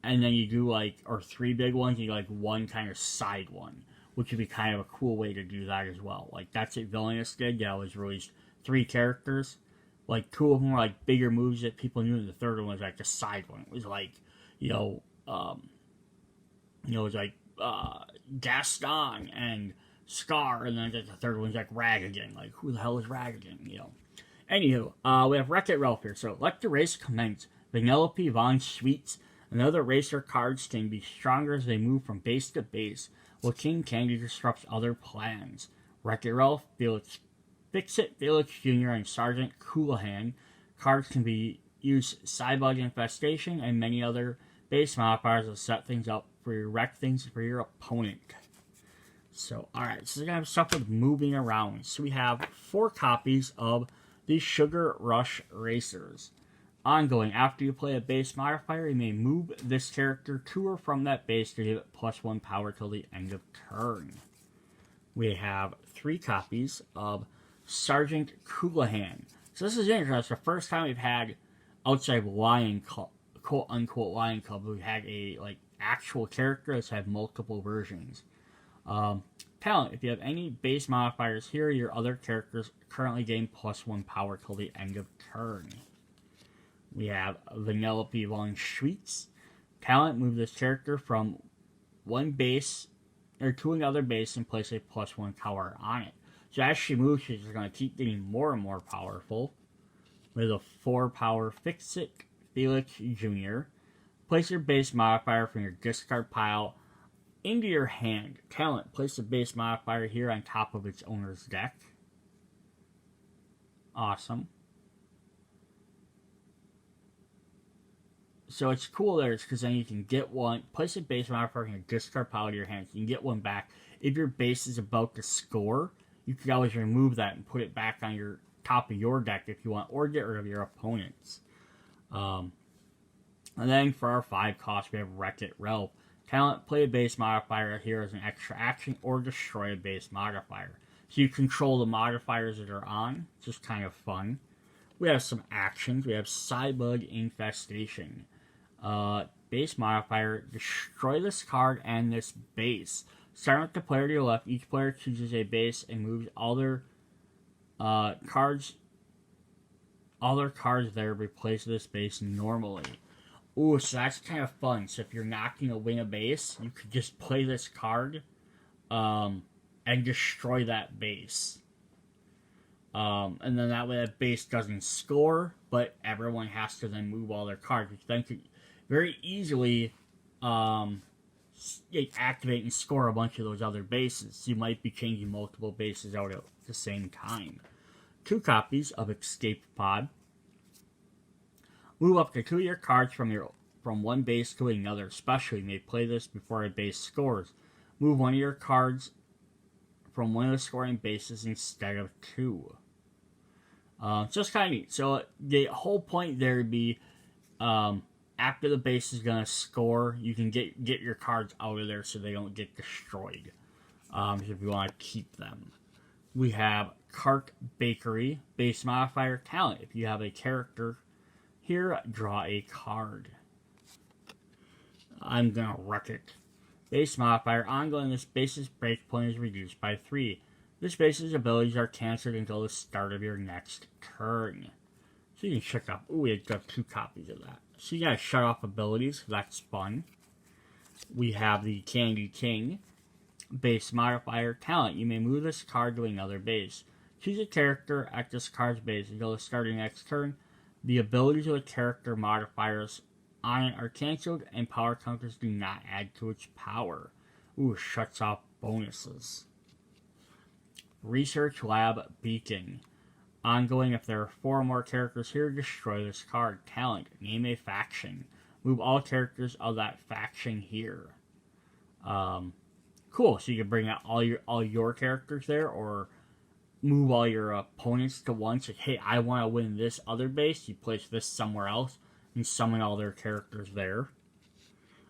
then you do, like, or 3 big ones, and you do, like, 1 kind of side one, which would be kind of a cool way to do that as well. Like, that's what Villainous did. Yeah, it was released 3 characters. Like, 2 of them were, like, bigger moves that people knew, and the third one was, like, the side one. It was, like, it was, like, Gaston and Scar, and then like, the third one's, like, Rag again. Like, who the hell is Rag again, you know? Anywho, we have Wreck-It Ralph here. So, let the race commence. Vanellope Von Schweetz and other racer cards can be stronger as they move from base to base, while King Candy disrupts other plans. Wreck-It Ralph, Felix Fix-It, Felix Jr., and Sergeant Coulihan. Cards can be used Cybug Infestation and many other base modifiers to set things up for your wreck things for your opponent. So, alright, so we're going to have stuff with moving around. So we have 4 copies of the Sugar Rush Racers. Ongoing, after you play a base modifier, you may move this character to or from that base to give it +1 power till the end of turn. We have 3 copies of Sergeant Coulihan. So this is interesting. It's the first time we've had, outside of Lion Club, quote-unquote Lion Club, we've had a, like, actual character that's had multiple versions. Talent. If you have any base modifiers here, your other characters currently gain +1 power till the end of turn. We have Vanellope Von Schweetz. Talent. Move this character from one base, or to another base, and place a +1 power on it. So as she moves, she's going to keep getting more and more powerful. With a 4 power Fix-It, Felix Jr. Place your base modifier from your discard pile into your hand. Talent. Place the base modifier here on top of its owner's deck. Awesome. So it's cool there because then you can get one, place a base modifier in your discard pile to your hand. You can get one back. If your base is about to score, you can always remove that and put it back on your top of your deck if you want, or get rid of your opponent's. And then for our 5 cost, we have Wreck-It Ralph. Talent, play a base modifier here as an extra action, or destroy a base modifier. So you control the modifiers that are on. It's just kind of fun. We have some actions. We have Cybug Infestation. Base modifier, destroy this card and this base. Starting with the player to your left, each player chooses a base and moves all their cards there, replace this base normally. Ooh, so that's kind of fun. So if you're not going to win a base, you could just play this card and destroy that base. And then that way that base doesn't score, but everyone has to then move all their cards, which then could very easily activate and score a bunch of those other bases. So you might be changing multiple bases out at the same time. 2 copies of Escape Pod. Move up to 2 of your cards from one base to another. Especially, you may play this before a base scores. Move one of your cards from one of the scoring bases instead of 2. Just kind of neat. So the whole point there would be, after the base is going to score, you can get your cards out of there so they don't get destroyed. If you want to keep them. We have Cart Bakery, base modifier, talent. If you have a character here, draw a card. I'm gonna wreck it. Base modifier. Ongoing, this base's breakpoint is reduced by 3. This base's abilities are cancelled until the start of your next turn. So you can check up. Ooh, we got 2 copies of that. So you gotta shut off abilities. That's fun. We have the Candy King. Base modifier. Talent. You may move this card to another base. Choose a character at this card's base until the start of your next turn. The abilities of the character modifiers on it are cancelled, and power counters do not add to its power. Ooh, shuts off bonuses. Research Lab Beacon. Ongoing, if there are 4 or more characters here, destroy this card. Talent. Name a faction. Move all characters of that faction here. Cool. So you can bring out all your characters there, or move all your opponents to once. Like, hey, I want to win this other base. You place this somewhere else and summon all their characters there.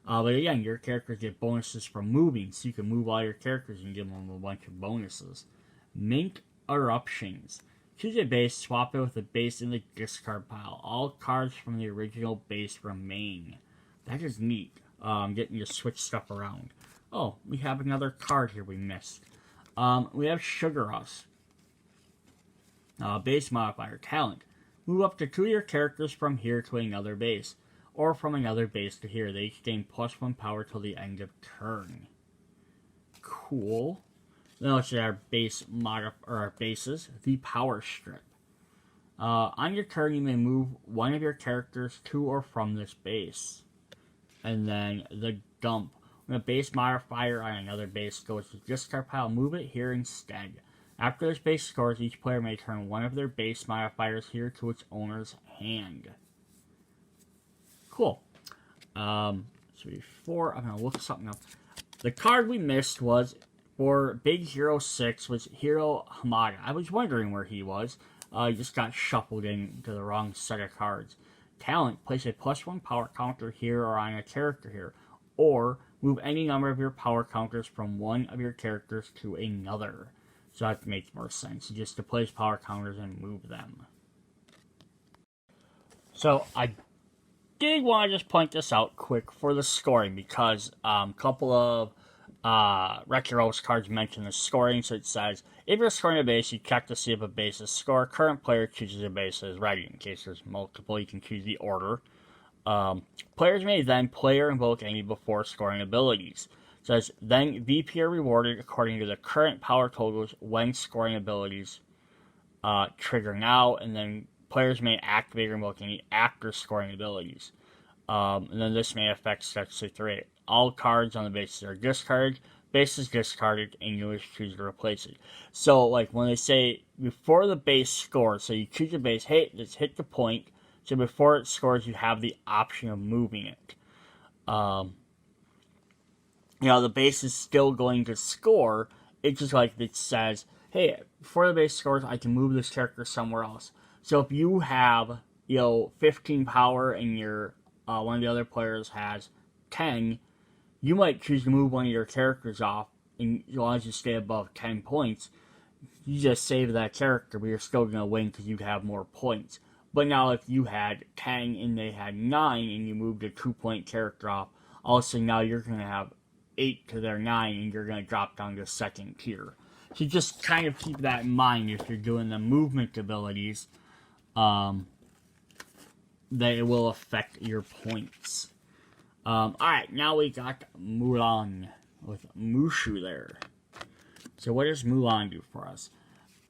But again, your characters get bonuses from moving, so you can move all your characters and give them a bunch of bonuses. Mink Eruptions. Choose a base, swap it with a base in the discard pile. All cards from the original base remain. That is neat. Getting to switch stuff around. Oh, we have another card here we missed. We have Sugar Rush. Base modifier. Talent. Move up to 2 of your characters from here to another base, or from another base to here. They each gain +1 power till the end of turn. Cool. Then let's see our our bases. The Power Strip. On your turn, you may move one of your characters to or from this base. And then the Dump. When a base modifier on another base goes to the discard pile, move it here instead. After this base scores, each player may turn one of their base modifiers here to its owner's hand. Cool. So before, I'm going to look something up. The card we missed was, for Big Hero 6, was Hiro Hamada. I was wondering where he was. He just got shuffled into the wrong set of cards. Talent. Place a +1 power counter here or on a character here. Or move any number of your power counters from one of your characters to another. So that makes more sense, just to place power counters and move them. So I did want to just point this out quick for the scoring, because a couple of Recuros cards mention the scoring. So it says, if you're scoring a base, you check to see if a base is scored. Current player chooses a base that is ready. In case there's multiple, you can choose the order. Players may then play or invoke any before scoring abilities. It says, then VP are rewarded according to the current power totals when scoring abilities trigger now, and then players may activate or invoke any after scoring abilities. And then this may affect statutory 3. All cards on the bases are discarded. Base is discarded, and you choose to replace it. So, like, when they say before the base scores, so you choose a base, hey, let's hit the point. So before it scores, you have the option of moving it. The base is still going to score. It's just like it says, hey, before the base scores, I can move this character somewhere else. So if you have, 15 power and your one of the other players has 10, you might choose to move one of your characters off, and as long as you stay above 10 points, you just save that character, but you're still going to win because you have more points. But now if you had 10 and they had 9 and you moved a 2-point character off, all of a sudden now you're going to have 8 to their 9 and you're going to drop down to second tier. So just kind of keep that in mind if you're doing the movement abilities, that it will affect your points. Alright, now we got Mulan with Mushu there. So what does Mulan do for us?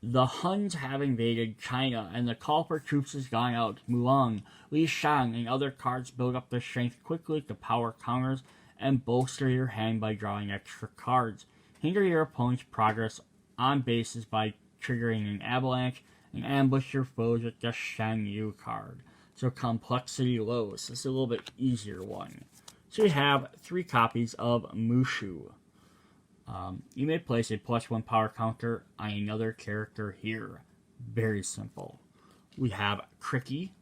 The Huns have invaded China, and the call for troops has gone out. Mulan, Li Shang, and other cards build up their strength quickly to power counters and bolster your hand by drawing extra cards. Hinder your opponent's progress on bases by triggering an avalanche, and ambush your foes with the Shan Yu card. So complexity low. So this is a little bit easier one. So we have 3 copies of Mushu. You may place a +1 power counter on another character here. Very simple. We have Tricky.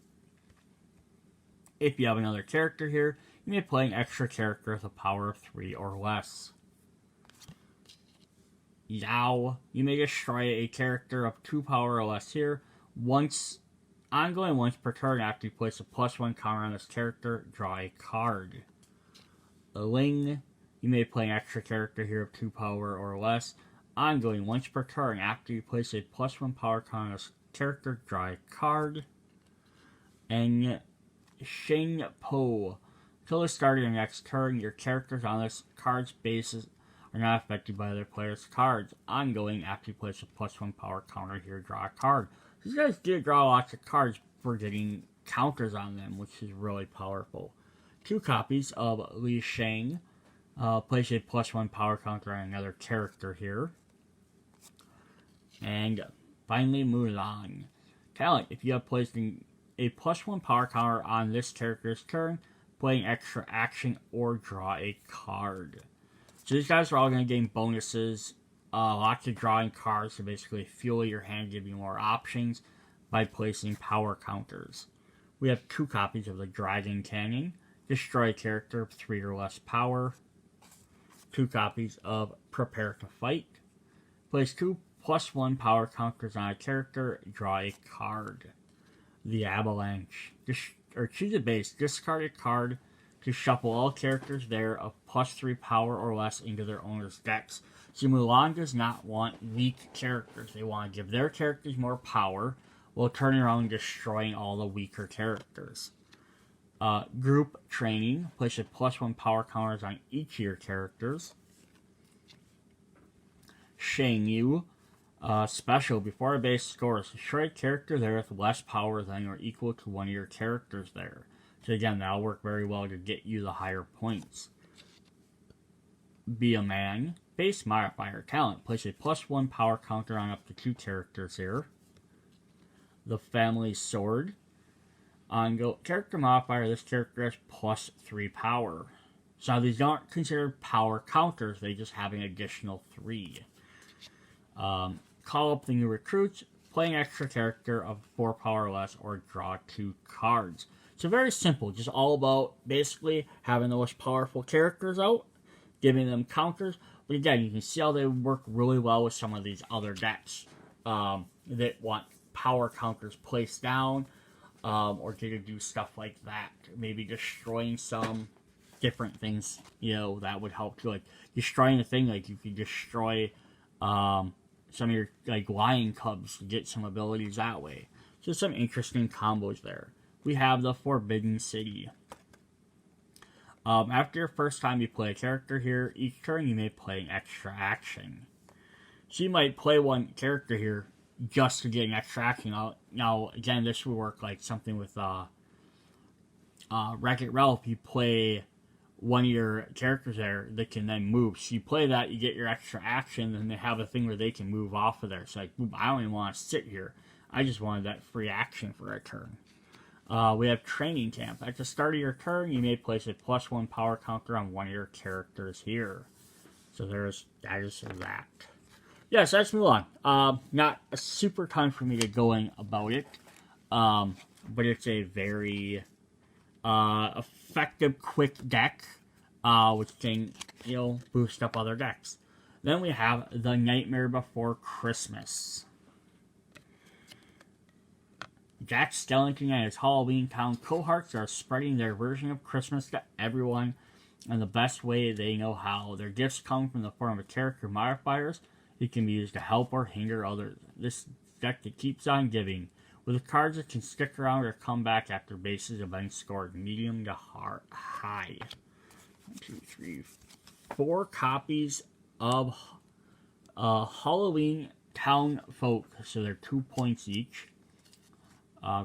If you have another character here, you may play an extra character with a power of 3 or less. Yao. You may destroy a character of 2 power or less here. Once per turn after you place a +1 counter on this character, draw a card. Ling. You may play an extra character here of 2 power or less. Ongoing, once per turn, after you place a +1 power count on a character, draw a card. And Shing Po. Until the start of your next turn, your characters on this card's bases are not affected by other players' cards. Ongoing, after you place a +1 power counter here, draw a card. These guys did draw lots of cards for getting counters on them, which is really powerful. 2 copies of Li Shang. Place a +1 power counter on another character here. And finally, Mulan. Talent. If you have placed a +1 power counter on this character's turn, play an extra action or draw a card. So these guys are all going to gain bonuses. Lots of drawing cards to basically fuel your hand, give you more options by placing power counters. We have 2 copies of the Dragon Canyon. Destroy a character of 3 or less power. 2 copies of Prepare to Fight. Place 2 +1 power counters on a character. Draw a card. The Avalanche. Choose a base. Discard a card to shuffle all characters there of +3 power or less into their owner's decks. So Mulan does not want weak characters. They want to give their characters more power while turning around and destroying all the weaker characters. Group Training. Place a +1 power counters on each of your characters. Shang Yu. Special. Before a base scores, destroy a character there with less power than or equal to one of your characters there. So again, that'll work very well to get you the higher points. Be a Man. Base modifier. Talent. Place a +1 power counter on up to 2 characters here. The Family Sword. Character modifier. This character has +3 power. So these aren't considered power counters. They just have an additional 3. Call up the new recruits. Play an extra character of 4 power or less or draw 2 cards. So very simple. Just all about basically having the most powerful characters out, giving them counters. But again, you can see how they work really well with some of these other decks that want power counters placed down, or to do stuff like that. Maybe destroying some different things, that would help too. Like destroying the thing, like you could destroy some of your lion cubs to get some abilities that way. So some interesting combos there. We have the Forbidden City. After your first time you play a character here, each turn you may play an extra action. So you might play one character here just to get an extra action. Now again, this would work like something with Wreck-It Ralph. You play one of your characters there that can then move. So you play that, you get your extra action, and they have a thing where they can move off of there. So I don't even want to sit here. I just wanted that free action for a turn. We have Training Camp. At the start of your turn, you may place a +1 power counter on one of your characters here. So that is that. Yes, that's Mulan. Not a super ton for me to going about it, but it's a very effective, quick deck, which can boost up other decks. Then we have The Nightmare Before Christmas. Jack Skellington and his Halloween Town cohorts are spreading their version of Christmas to everyone in the best way they know how. Their gifts come from the form of character modifiers. It can be used to help or hinder others. This deck that keeps on giving, with cards that can stick around or come back after bases have been scored medium to high. 1, 2, 3, 4 copies of Halloween Town Folk, so they're 2 points each.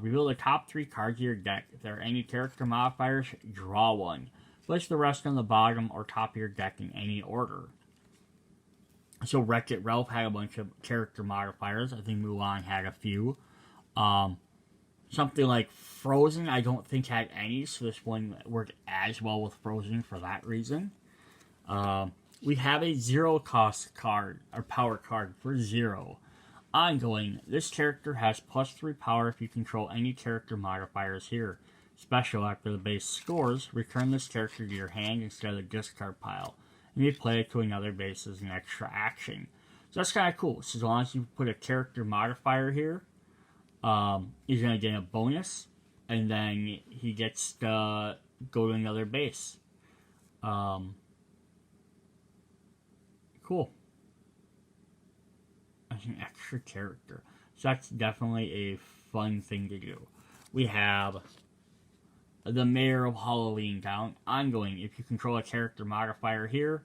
Reveal the top 3 cards of your deck. If there are any character modifiers, draw one. Place the rest on the bottom or top of your deck in any order. So Wreck-It Ralph had a bunch of character modifiers. I think Mulan had a few. Something like Frozen, I don't think had any, so this one worked as well with Frozen for that reason. We have a 0 cost card, or power card for 0. Ongoing, this character has +3 power if you control any character modifiers here. Special, after the base scores, return this character to your hand instead of the discard pile. And you play it to another base as an extra action. So that's kind of cool. So as long as you put a character modifier here, he's going to get a bonus, and then he gets to go to another base. Cool. As an extra character. So that's definitely a fun thing to do. We have the Mayor of Halloween Town. Ongoing. If you control a character modifier here,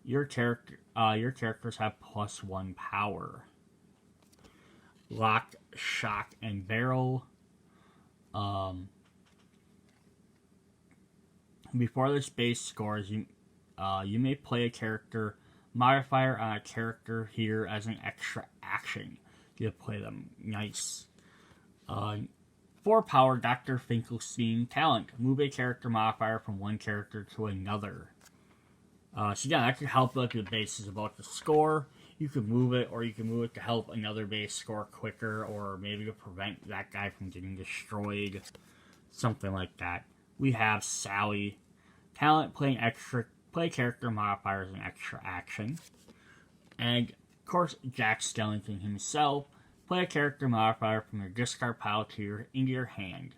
your characters have +1 power. Lock, Shock, and Barrel. Before this base scores, you may play a character modifier on a character here as an extra action. You play them. Nice. 4 power, Dr. Finkelstein talent. Move a character modifier from one character to another. So yeah, that could help if the base is about to score. You could move it, or you can move it to help another base score quicker, or maybe to prevent that guy from getting destroyed. Something like that. We have Sally. Talent, play character modifiers and extra action. And, of course, Jack Skellington himself. Play a character modifier from your discard pile into your hand.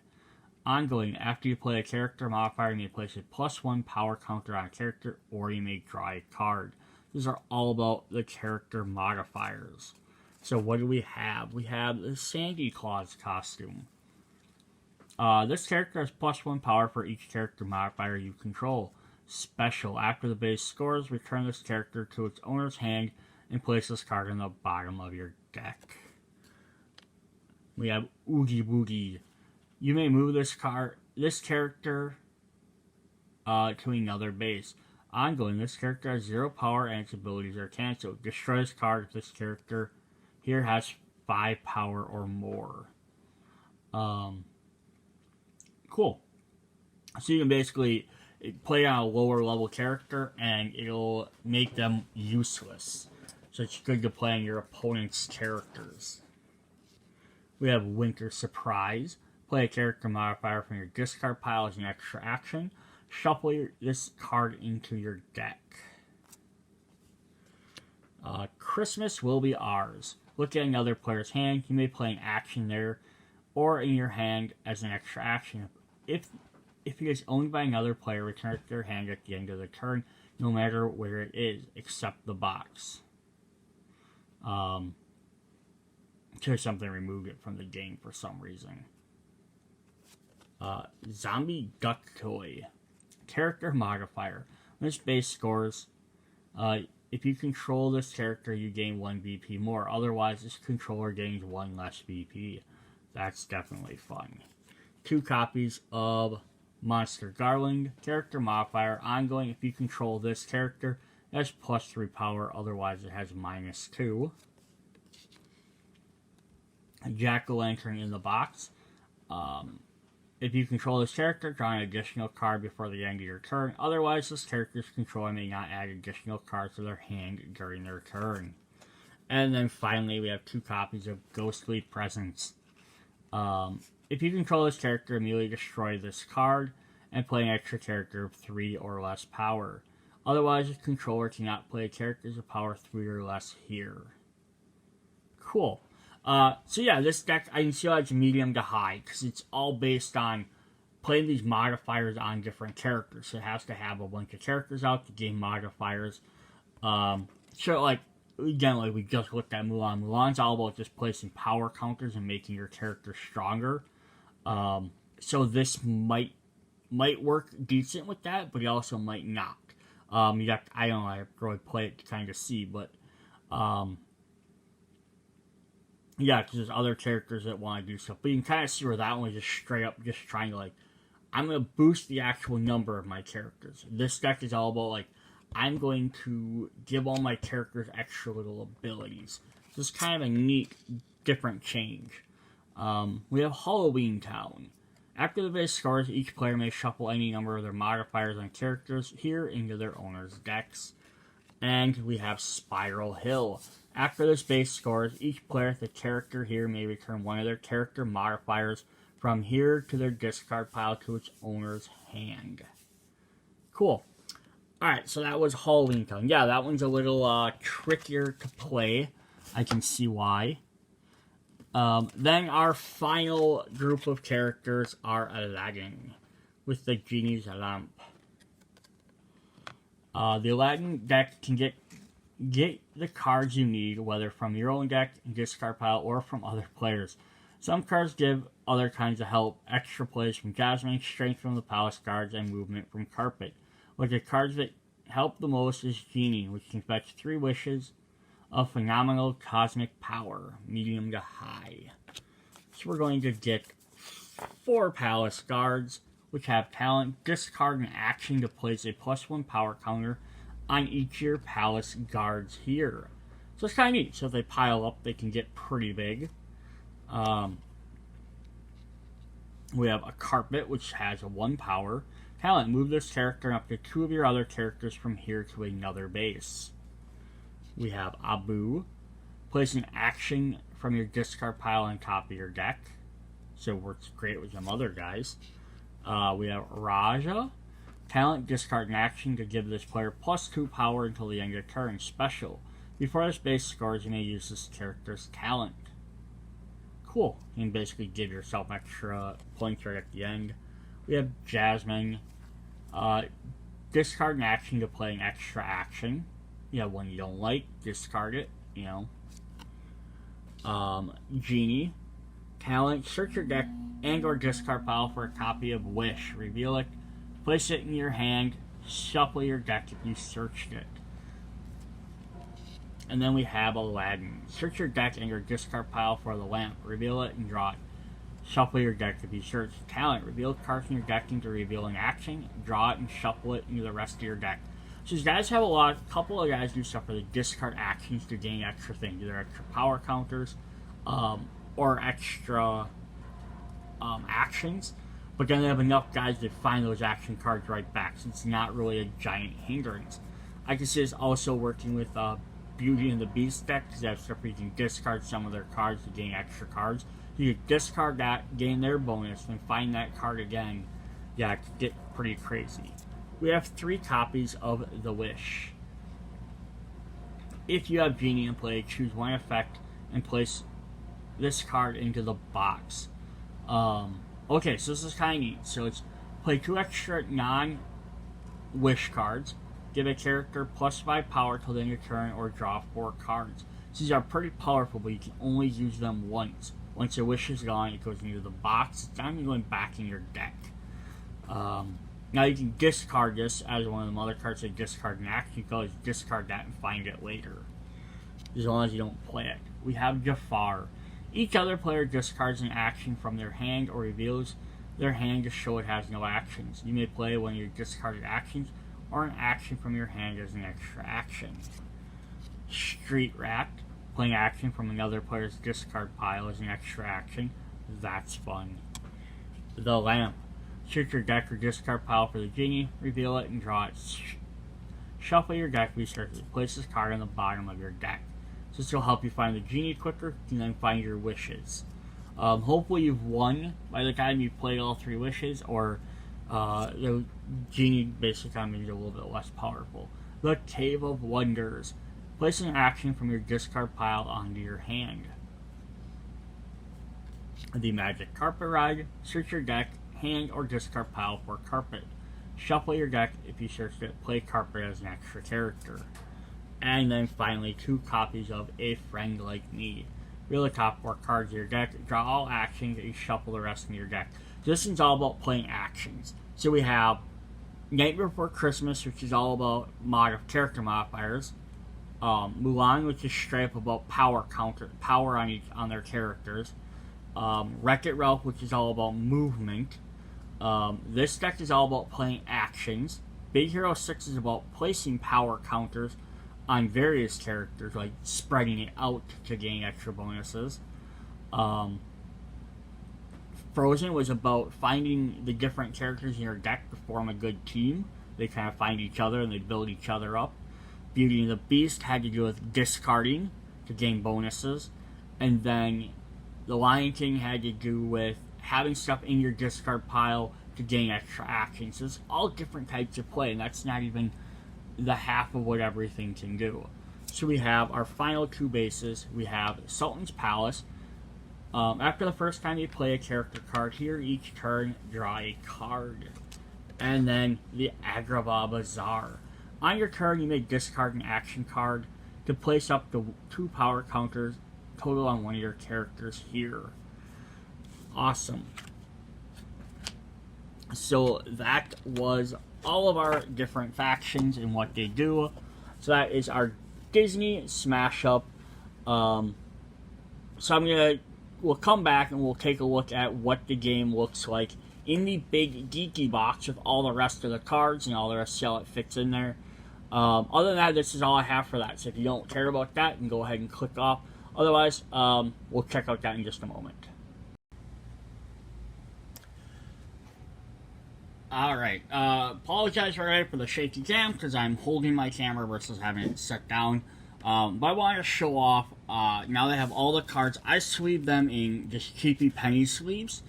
Ongoing, after you play a character modifier, you may place a +1 power counter on a character, or you may draw a card. These are all about the character modifiers. So what do we have? We have the Sandy Claus costume. This character has +1 power for each character modifier you control. Special. After the base scores, return this character to its owner's hand and place this card in the bottom of your deck. We have Oogie Boogie. You may move this character to another base. Ongoing, this character has 0 power and its abilities are cancelled. Destroy this card if this character here has 5 power or more. Cool. So you can basically play on a lower level character and it'll make them useless. So it's good to play on your opponent's characters. We have Winter Surprise. Play a character modifier from your discard pile as an extra action. Shuffle this card into your deck. Christmas Will Be Ours. Look at another player's hand. You may play an action there or in your hand as an extra action. If it is owned by another player, return it to their hand at the end of the turn, no matter where it is, except the box. Until something removed it from the game for some reason. Zombie Duck Toy. Character modifier. When this base scores, if you control this character, you gain 1 BP more. Otherwise, this controller gains 1 less BP. That's definitely fun. 2 copies of Monster Garland. Character modifier. Ongoing, if you control this character, it has +3 power. Otherwise, it has -2. Jack-o'-lantern in the box. If you control this character, draw an additional card before the end of your turn. Otherwise, this character's controller may not add additional cards to their hand during their turn. And then finally, we have 2 copies of Ghostly Presence. If you control this character, immediately destroy this card and play an extra character of 3 or less power. Otherwise, the controller cannot play characters of power 3 or less here. Cool. So yeah, this deck, I can see how it's medium to high, because it's all based on playing these modifiers on different characters. So it has to have a bunch of characters out to gain modifiers. So like, again, like we just looked at Mulan. Mulan's all about just placing power counters and making your character stronger. So this might work decent with that, but it also might not. I don't know, I have to really play it to kind of see, but, yeah, because there's other characters that want to do stuff. But you can kind of see where that one is just straight up just trying to, like, I'm going to boost the actual number of my characters. This deck is all about, like, I'm going to give all my characters extra little abilities. So it's kind of a neat, different change. We have Halloween Town. After the base scores, each player may shuffle any number of their modifiers on characters here into their owner's decks. And we have Spiral Hill. After this base scores, each player with a character here may return one of their character modifiers from here to their discard pile to its owner's hand. Cool. Alright, so that was Halloween Town. Yeah, that one's a little trickier to play. I can see why. Then our final group of characters are Aladdin with the Genie's Lamp. The Aladdin deck can get the cards you need, whether from your own deck and discard pile or from other players. Some cards give other kinds of help, extra plays from Jasmine, strength from the palace cards, and movement from Carpet. But the cards that help the most is Genie, which can fetch 3 wishes of phenomenal cosmic power, medium to high. So we're going to get 4 palace cards, which have talent, discard an action to place a +1 power counter on each of your palace guards here. So it's kind of neat. So if they pile up, they can get pretty big. We have a Carpet, which has a 1 power. Talent, move this character and up to 2 of your other characters from here to another base. We have Abu. Place an action from your discard pile on top of your deck. So it works great with some other guys. We have Raja. Talent, discard an action to give this player +2 power until the end of the turn. Special. Before this base scores, you may use this character's talent. Cool. You can basically give yourself extra points right at the end. We have Jasmine. Discard an action to play an extra action. You have one you don't like, discard it, Genie. Talent, search your deck and or discard pile for a copy of Wish. Reveal it. Place it in your hand. Shuffle your deck if you searched it. And then we have Aladdin. Search your deck and your discard pile for the lamp. Reveal it and draw it. Shuffle your deck if you search. Talent, reveal cards in your deck into reveal an action. Draw it and shuffle it into the rest of your deck. So these guys have a couple of guys do stuff for the discard actions to gain extra things. Either extra power counters, or extra actions. But then they have enough guys to find those action cards right back, so it's not really a giant hindrance. I can see this also working with Beauty and the Beast deck, because they have stuff where you can discard some of their cards to gain extra cards. You can discard that, gain their bonus, then find that card again. Yeah, it could get pretty crazy. We have 3 copies of the Wish. If you have Genie in play, choose one effect and place this card into the box. Okay, so this is kind of neat. So it's play 2 extra non-Wish cards, give a character +5 power till the end of your turn, or draw 4 cards. So these are pretty powerful, but you can only use them once. Once your Wish is gone, it goes into the box. It's not even going back in your deck. Now you can discard this as one of the other cards that discard an action. You can always discard that and find it later, as long as you don't play it. We have Jafar. Each other player discards an action from their hand or reveals their hand to show it has no actions. You may play one of your discarded actions or an action from your hand as an extra action. Street Rat. Playing action from another player's discard pile as an extra action. That's fun. The Lamp. Search your deck or discard pile for the Genie, reveal it, and draw it. Shuffle your deck, research it. Place this card on the bottom of your deck. So this will help you find the Genie quicker and then find your wishes. Hopefully you've won by the time you've played all 3 wishes, or the Genie basically kind of makes it a little bit less powerful. The Cave of Wonders. Place an action from your discard pile onto your hand. The Magic Carpet Ride. Search your deck, hand, or discard pile for Carpet. Shuffle your deck if you searched it. Play Carpet as an extra character. And then finally 2 copies of A Friend Like Me. Reveal the top 4 cards of your deck. Draw all actions and you shuffle the rest of your deck. This is all about playing actions. So we have Night Before Christmas, which is all about character modifiers. Mulan, which is straight up about power on their characters. Wreck-It Ralph, which is all about movement. This deck is all about playing actions. Big Hero 6 is about placing power counters on various characters, like spreading it out to gain extra bonuses. Frozen was about finding the different characters in your deck to form a good team. They kind of find each other and they build each other up. Beauty and the Beast had to do with discarding to gain bonuses. And then the Lion King had to do with having stuff in your discard pile to gain extra actions. So it's all different types of play, and that's not even the half of what everything can do. So we have our final 2 bases. We have Sultan's Palace. After the first time you play a character card, here each turn draw a card. And then the Agrabah Bazaar. On your turn, you may discard an action card to place up to 2 power counters total on one of your characters here. Awesome. So that was all of our different factions and what they do. So that is our Disney Smash Up. So we'll come back and we'll take a look at what the game looks like in the big geeky box with all the rest of the cards and all the rest of how it fits in there. Other than that, this is all I have for that. So if you don't care about that, you can go ahead and click off. Otherwise, we'll check out that in just a moment. Alright, apologize right for the shaky cam because I'm holding my camera versus having it set down. But I want to show off, now they have all the cards. I sleeve them in just cheapy penny sleeves,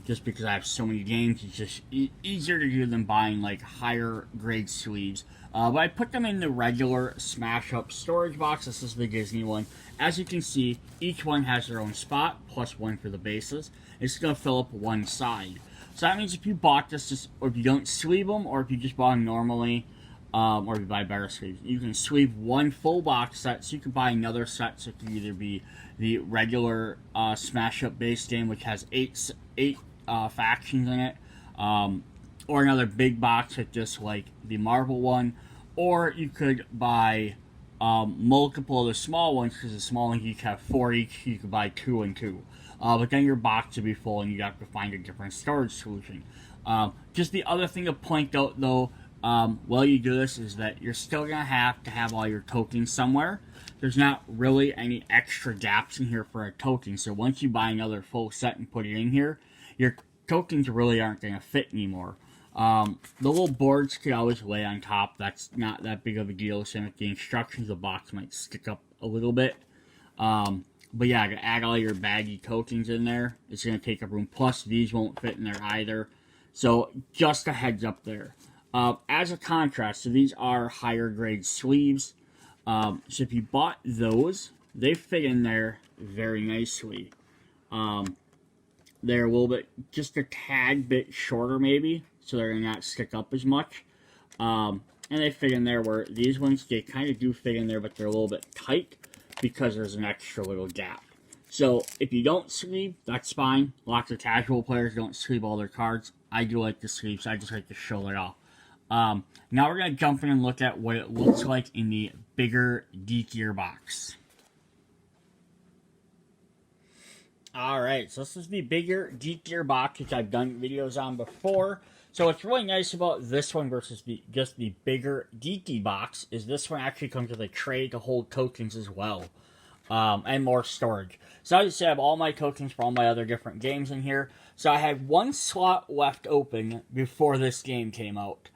just because I have so many games. It's just easier to do than buying like higher grade sleeves. But I put them in the regular Smash Up storage box. This is the Disney one. As you can see, each one has their own spot, plus one for the bases. It's going to fill up one side. So that means if you bought this, or if you don't sleeve them, or if you just bought them normally, or if you buy better sleeves, you can sleeve one full box set, so you can buy another set, so it can either be the regular Smash Up base game, which has eight factions in it, or another big box with just like the Marvel one, or you could buy multiple of the small ones, because the small ones each have 4 each, you could buy 2 and 2. But then your box would be full and you'd have to find a different storage solution. Just the other thing to point out though, while you do this, is that you're still going to have all your tokens somewhere. There's not really any extra gaps in here for a token, so once you buy another full set and put it in here, your tokens really aren't going to fit anymore. The little boards could always lay on top. That's not that big of a deal. Same with the instructions, the box might stick up a little bit. But yeah, to add all your baggy tokens in there, it's going to take up room. Plus, these won't fit in there either. So, just a heads up there. As a contrast, so these are higher grade sleeves. So if you bought those, they fit in there very nicely. They're a little bit, just a tad bit shorter maybe, so they're going to not stick up as much. And they fit in there where these ones, they kind of do fit in there, but they're a little bit tight, because there's an extra little gap. So if you don't sleeve, that's fine. Lots of casual players don't sleeve all their cards. I do like to sleeve, so I just like to show it off. Now we're going to jump in and look at what it looks like in the bigger, geekier box. Alright, so this is the bigger, geekier box, which I've done videos on before. So what's really nice about this one versus just the bigger, geeky box is this one actually comes with a tray to hold tokens as well. And more storage. So as you see, I have all my tokens for all my other different games in here. So I had one slot left open before this game came out,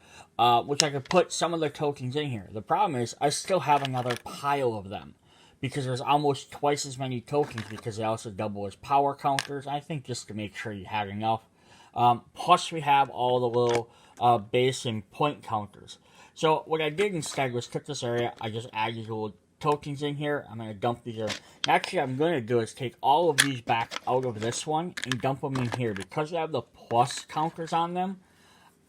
which I could put some of the tokens in here. The problem is I still have another pile of them, because there's almost twice as many tokens, because they also double as power counters. I think just to make sure you have enough. Plus we have all the little base and point counters. So what I did instead was took this area, I just added these little tokens in here. I'm going to dump these in. Actually, what I'm going to do is take all of these back out of this one and dump them in here. Because they have the plus counters on them,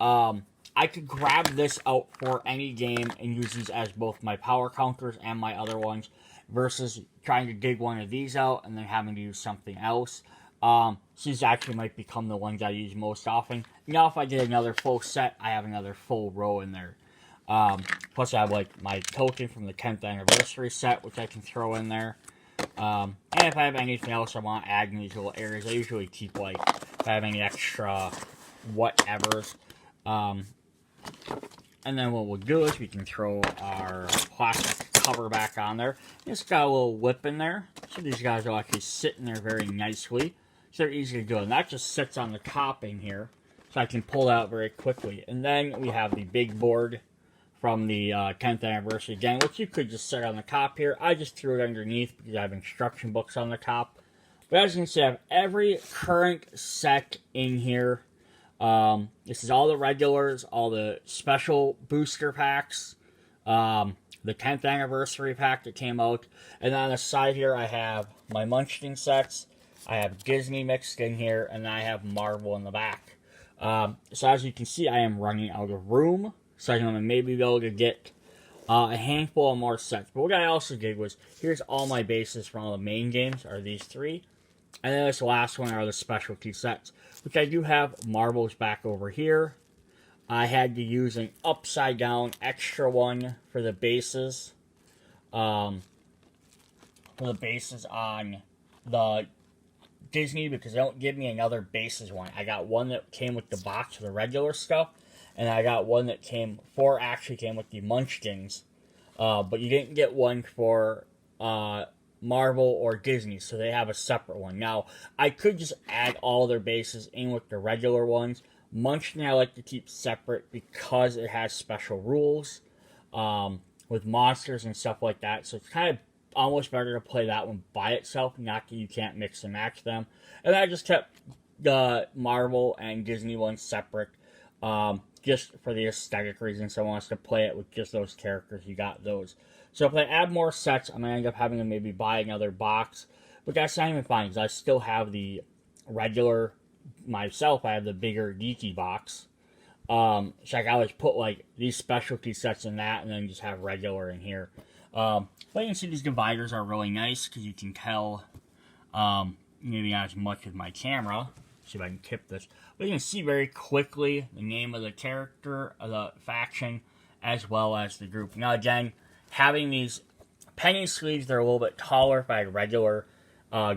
I could grab this out for any game and use these as both my power counters and my other ones, versus trying to dig one of these out and then having to use something else. So these actually might become the ones I use most often. Now if I get another full set, I have another full row in there. Plus I have like my token from the 10th anniversary set, which I can throw in there. And if I have anything else I want to add in these little areas, I usually keep like, if I have any extra whatevers. And then what we'll do is we can throw our plastic cover back on there. It's got a little lip in there, so these guys will actually sit in there very nicely. So they're easy to do, and that just sits on the top in here, so I can pull out very quickly. And then we have the big board from the 10th anniversary again, which you could just set on the top here. I just threw it underneath because I have instruction books on the top. But as you can see, I have every current set in here. This is all the regulars, all the special booster packs, the 10th anniversary pack that came out, and on the side here I have my Munchkin sets, I have Disney mixed in here, and I have Marvel in the back. So as you can see, I am running out of room. So I'm going to maybe be able to get a handful of more sets. But what I also did was, here's all my bases from all the main games, are these 3. And then this last one are the specialty sets, which I do have marbles back over here. I had to use an upside down extra one for the bases. On the Disney, because they don't give me another bases one. I got one that came with the box for the regular stuff, and I got one that actually came with the Munchkins. But you didn't get one for Marvel or Disney, so they have a separate one. Now, I could just add all their bases in with the regular ones. Munchkin I like to keep separate because it has special rules with monsters and stuff like that. So it's kind of almost better to play that one by itself, not that you can't mix and match them. And I just kept the Marvel and Disney ones separate, just for the aesthetic reasons. So I want us to play it with just those characters. You got those. So if I add more sets, I'm going to end up having to maybe buy another box. But that's not even fine, because I still have the regular myself. I have the bigger geeky box. So I can always put like these specialty sets in that, and then just have regular in here. But you can see these dividers are really nice, because you can tell, maybe not as much with my camera. See if I can tip this. But you can see very quickly the name of the character, of the faction, as well as the group. Now again, having these penny sleeves, they're a little bit taller. If I had regular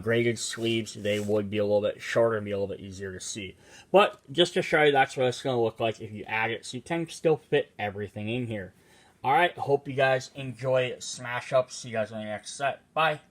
graded sleeves, they would be a little bit shorter and be a little bit easier to see. But just to show you, that's what it's going to look like if you add it. So you can still fit everything in here. Alright, hope you guys enjoy Smash Up. See you guys on the next set. Bye.